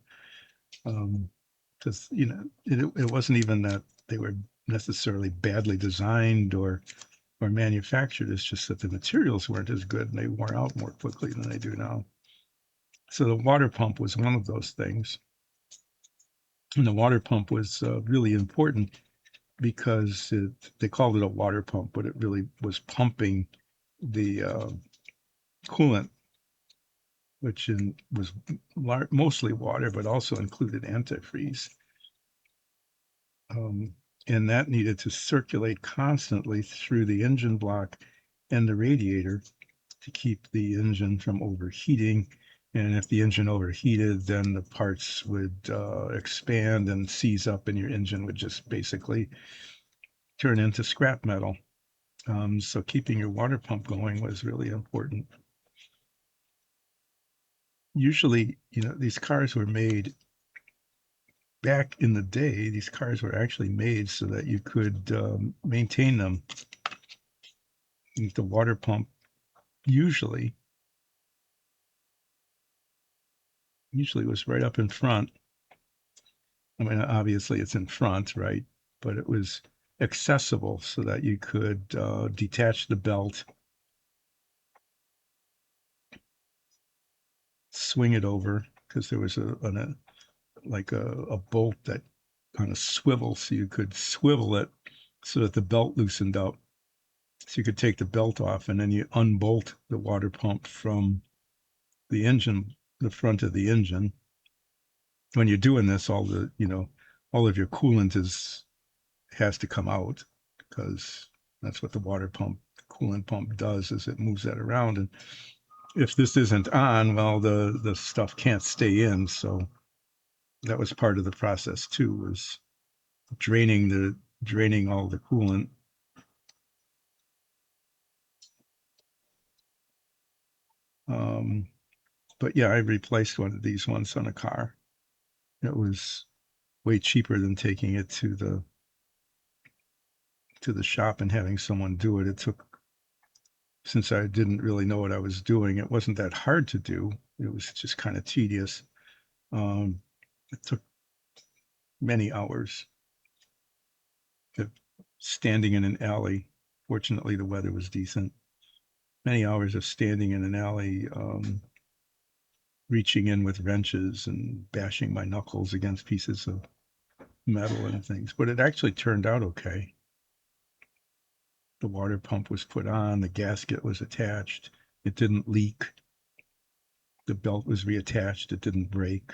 Because you know it wasn't even that they were necessarily badly designed or manufactured. It's just that the materials weren't as good and they wore out more quickly than they do now. So the water pump was one of those things. And the water pump was really important because they called it a water pump, but it really was pumping the coolant, which was mostly water, but also included antifreeze. Um, and that needed to circulate constantly through the engine block and the radiator to keep the engine from overheating. And if the engine overheated, then the parts would expand and seize up, and your engine would just basically turn into scrap metal. So keeping your water pump going was really important. Usually, these cars were made back in the day. These cars were actually made so that you could maintain them. The water pump usually was right up in front. I mean, obviously it's in front, right? But it was accessible so that you could detach the belt, swing it over, because there was a bolt that kind of swivels, so you could swivel it so that the belt loosened up. So you could take the belt off and then you unbolt the water pump from the engine, the front of the engine. When you're doing this, all of your coolant has to come out, because that's what the water pump, the coolant pump does, is it moves that around. And if this isn't on, well, the stuff can't stay in. So that was part of the process too, was draining all the coolant. Um, but yeah, I replaced one of these once on a car. It was way cheaper than taking it to the shop and having someone do it. It took, since I didn't really know what I was doing, it wasn't that hard to do. It was just kind of tedious. Um, it took many hours of standing in an alley. Fortunately, the weather was decent. Many hours of standing in an alley, reaching in with wrenches and bashing my knuckles against pieces of metal and things. But it actually turned out okay. The water pump was put on, the gasket was attached, it didn't leak. The belt was reattached, it didn't break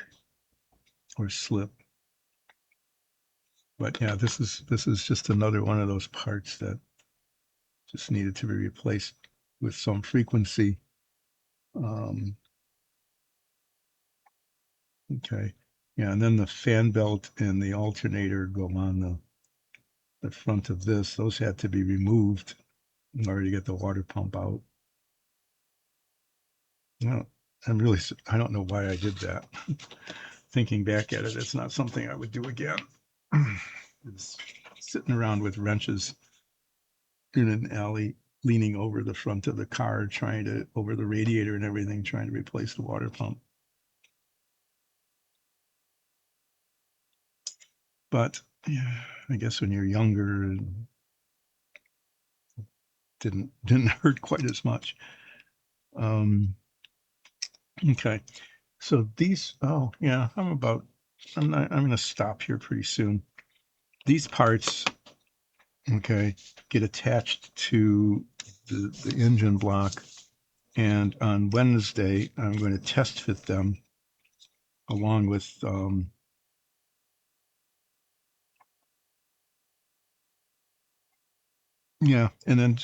or slip. But yeah, this is just another one of those parts that just needed to be replaced with some frequency. Um, okay. Yeah, and then the fan belt and the alternator go on the front of this. Those had to be removed in order to get the water pump out. I don't, I don't know why I did that. Thinking back at it, it's not something I would do again. It's sitting around with wrenches in an alley, leaning over the front of the car, over the radiator and everything, trying to replace the water pump. But yeah, I guess when you're younger, it didn't hurt quite as much. Um, okay, so these. Oh yeah, I'm going to stop here pretty soon. These parts, okay, get attached to the engine block, and on Wednesday I'm going to test fit them along with yeah, and then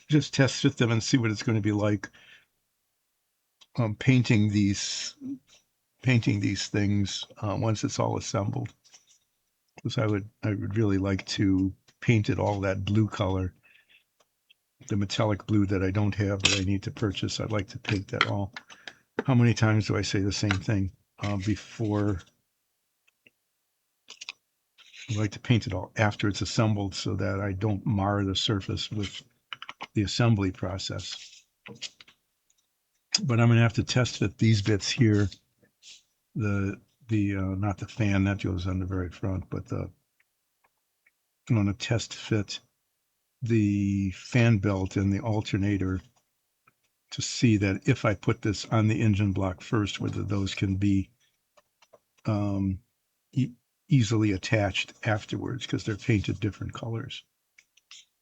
just test fit them and see what it's going to be like painting these things once it's all assembled. Because I would really like to paint it all that blue color, the metallic blue that I don't have that I need to purchase. I'd like to paint that all. How many times do I say the same thing? Before I like to paint it all after it's assembled so that I don't mar the surface with the assembly process. But I'm going to have to test fit these bits here. The not the fan that goes on the very front, but I want to test fit the fan belt and the alternator to see that if I put this on the engine block first, whether those can be um, e easily attached afterwards, because they're painted different colors.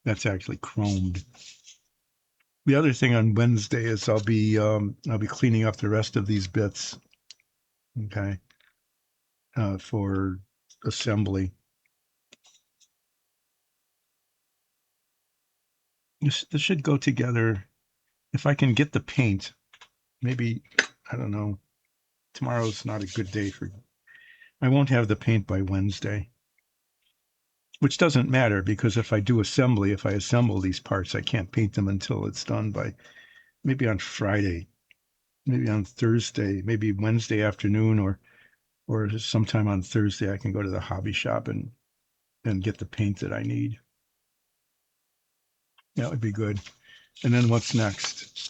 That's actually chromed. The other thing on Wednesday is I'll be cleaning up the rest of these bits, okay, for assembly. This should go together if I can get the paint. Maybe, I don't know. Tomorrow's not a good day for. I won't have the paint by Wednesday, which doesn't matter because if I do assembly, if I assemble these parts, I can't paint them until it's done by maybe on Friday, maybe on Thursday, maybe Wednesday afternoon, or sometime on Thursday I can go to the hobby shop and get the paint that I need. That would be good. And then what's next?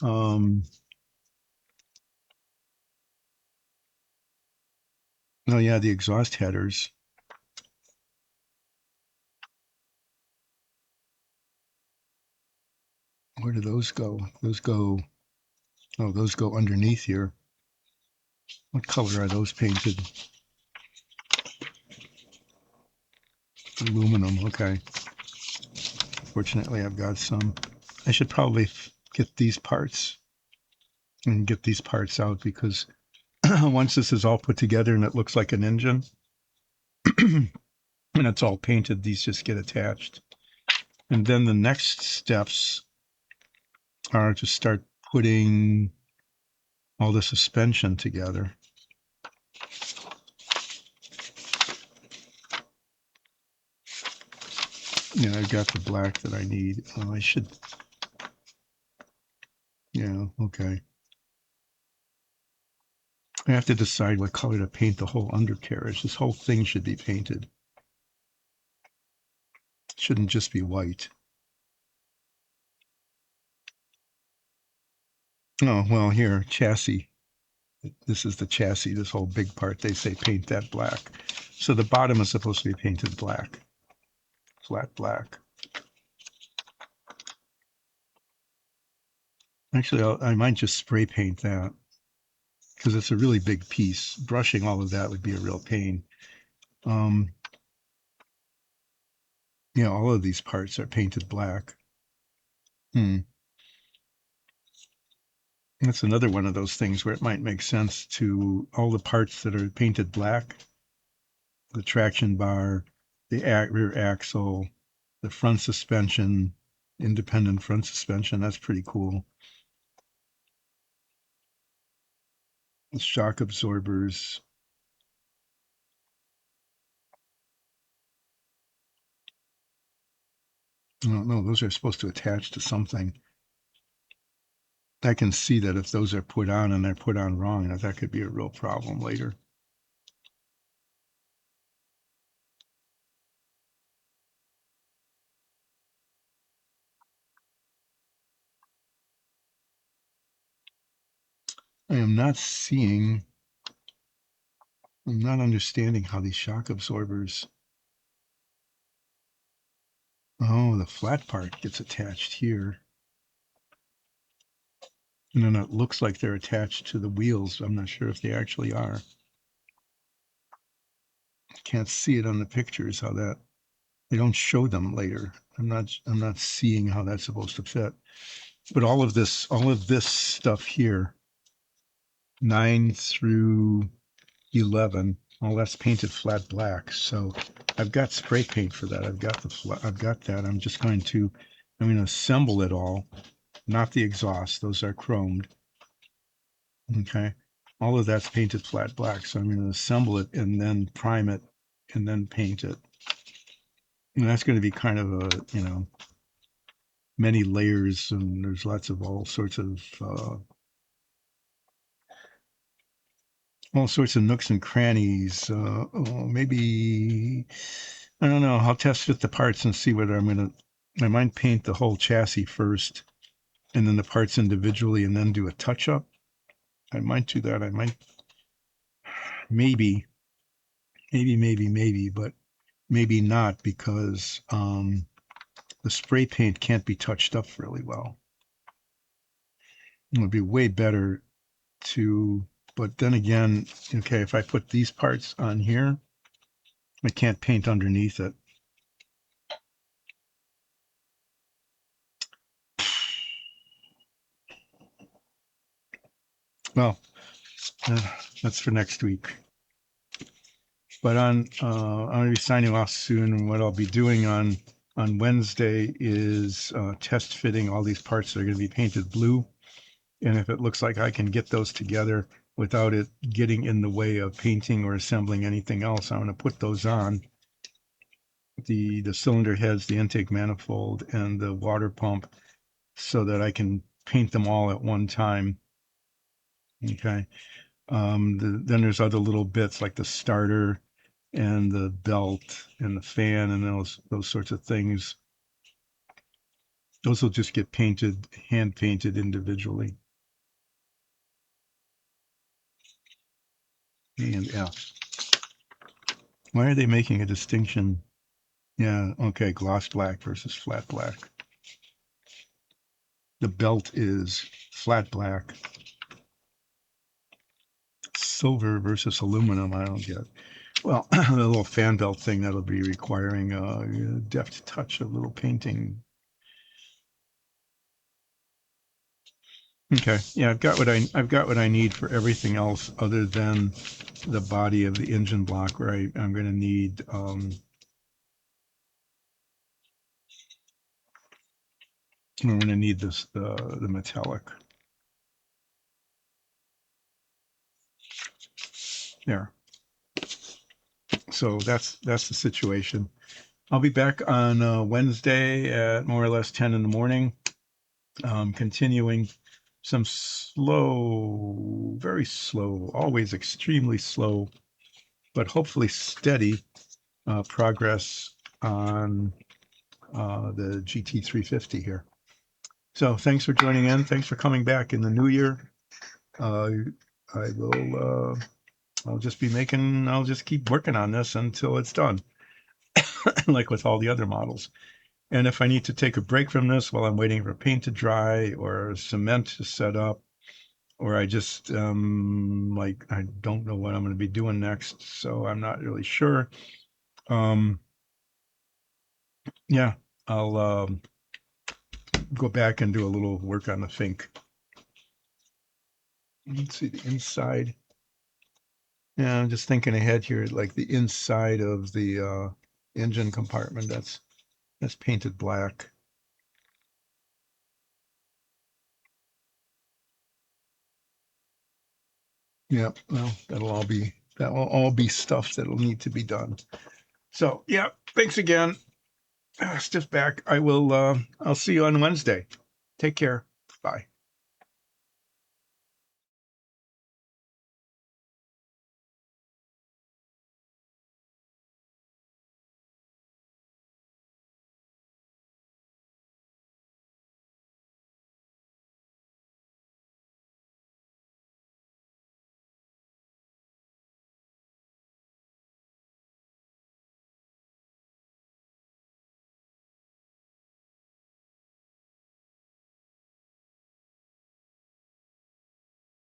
Oh yeah, the exhaust headers. Where do those go? Those go. Oh, those go underneath here. What color are those painted? Aluminum. Okay. Fortunately, I've got some. I should probably get these parts and get these parts out because once this is all put together and it looks like an engine and it's all painted, these just get attached. And then the next steps are to start putting all the suspension together. Yeah, I've got the black that I need. I should, yeah, okay. I have to decide what color to paint the whole undercarriage. This whole thing should be painted. It shouldn't just be white. Oh, well, here, chassis. This is the chassis, this whole big part. They say paint that black. So the bottom is supposed to be painted black, flat black. Actually, I might just spray paint that because it's a really big piece. Brushing all of that would be a real pain. Um, all of these parts are painted black. That's another one of those things where it might make sense to all the parts that are painted black, the traction bar, the rear axle, the front suspension, independent front suspension. That's pretty cool. The shock absorbers. I don't know. Those are supposed to attach to something. I can see that if those are put on and they're put on wrong, that could be a real problem later. I am not seeing, I'm not understanding how these shock absorbers. Oh, the flat part gets attached here. And then it looks like they're attached to the wheels. I'm not sure if they actually are. Can't see it on the pictures how that they don't show them later. I'm not seeing how that's supposed to fit. But all of this stuff here, 9 through 11, all that's painted flat black. So I've got spray paint for that. I've got that. I'm going to assemble it all, not the exhaust. Those are chromed. Okay. All of that's painted flat black. So I'm going to assemble it and then prime it and then paint it. And that's going to be kind of a, many layers and there's lots of all sorts of nooks and crannies. Maybe, I don't know. I'll test fit the parts and see whether I might paint the whole chassis first and then the parts individually and then do a touch up. I might do that. I might, maybe, but maybe not, because the spray paint can't be touched up really well. It would be way better to, but then again, okay, if I put these parts on here, I can't paint underneath it. Well, that's for next week. But I'm going to be signing off soon. And what I'll be doing on Wednesday is test fitting all these parts that are going to be painted blue. And if it looks like I can get those together without it getting in the way of painting or assembling anything else, I'm going to put those on. The cylinder heads, the intake manifold, and the water pump, so that I can paint them all at one time. Okay. Then there's other little bits like the starter and the belt and the fan and those sorts of things. Those will just get painted, hand painted individually. And F. Why are they making a distinction? Yeah, okay, gloss black versus flat black. The belt is flat black. Silver versus aluminum, I don't get. Well, the little fan belt thing, that'll be requiring a deft touch of little painting. Okay, yeah, I've got what I need for everything else other than the body of the engine block, where I'm going to need this the metallic. There. So that's the situation. I'll be back on Wednesday at more or less 10 in the morning, continuing some slow, very slow, always extremely slow, but hopefully steady progress on the GT350 here. So thanks for joining in. Thanks for coming back in the new year. Uh, I will. I'll just keep working on this until it's done, like with all the other models. And if I need to take a break from this while I'm waiting for paint to dry or cement to set up, or I just like I don't know what I'm going to be doing next, so I'm not really sure. Yeah, I'll go back and do a little work on the Fink. Let's see the inside. Yeah, I'm just thinking ahead here, like the inside of the engine compartment. That's painted black. Yeah, well, that will all be stuff that'll need to be done. So yeah, thanks again. Stiff back. I'll see you on Wednesday. Take care. Bye.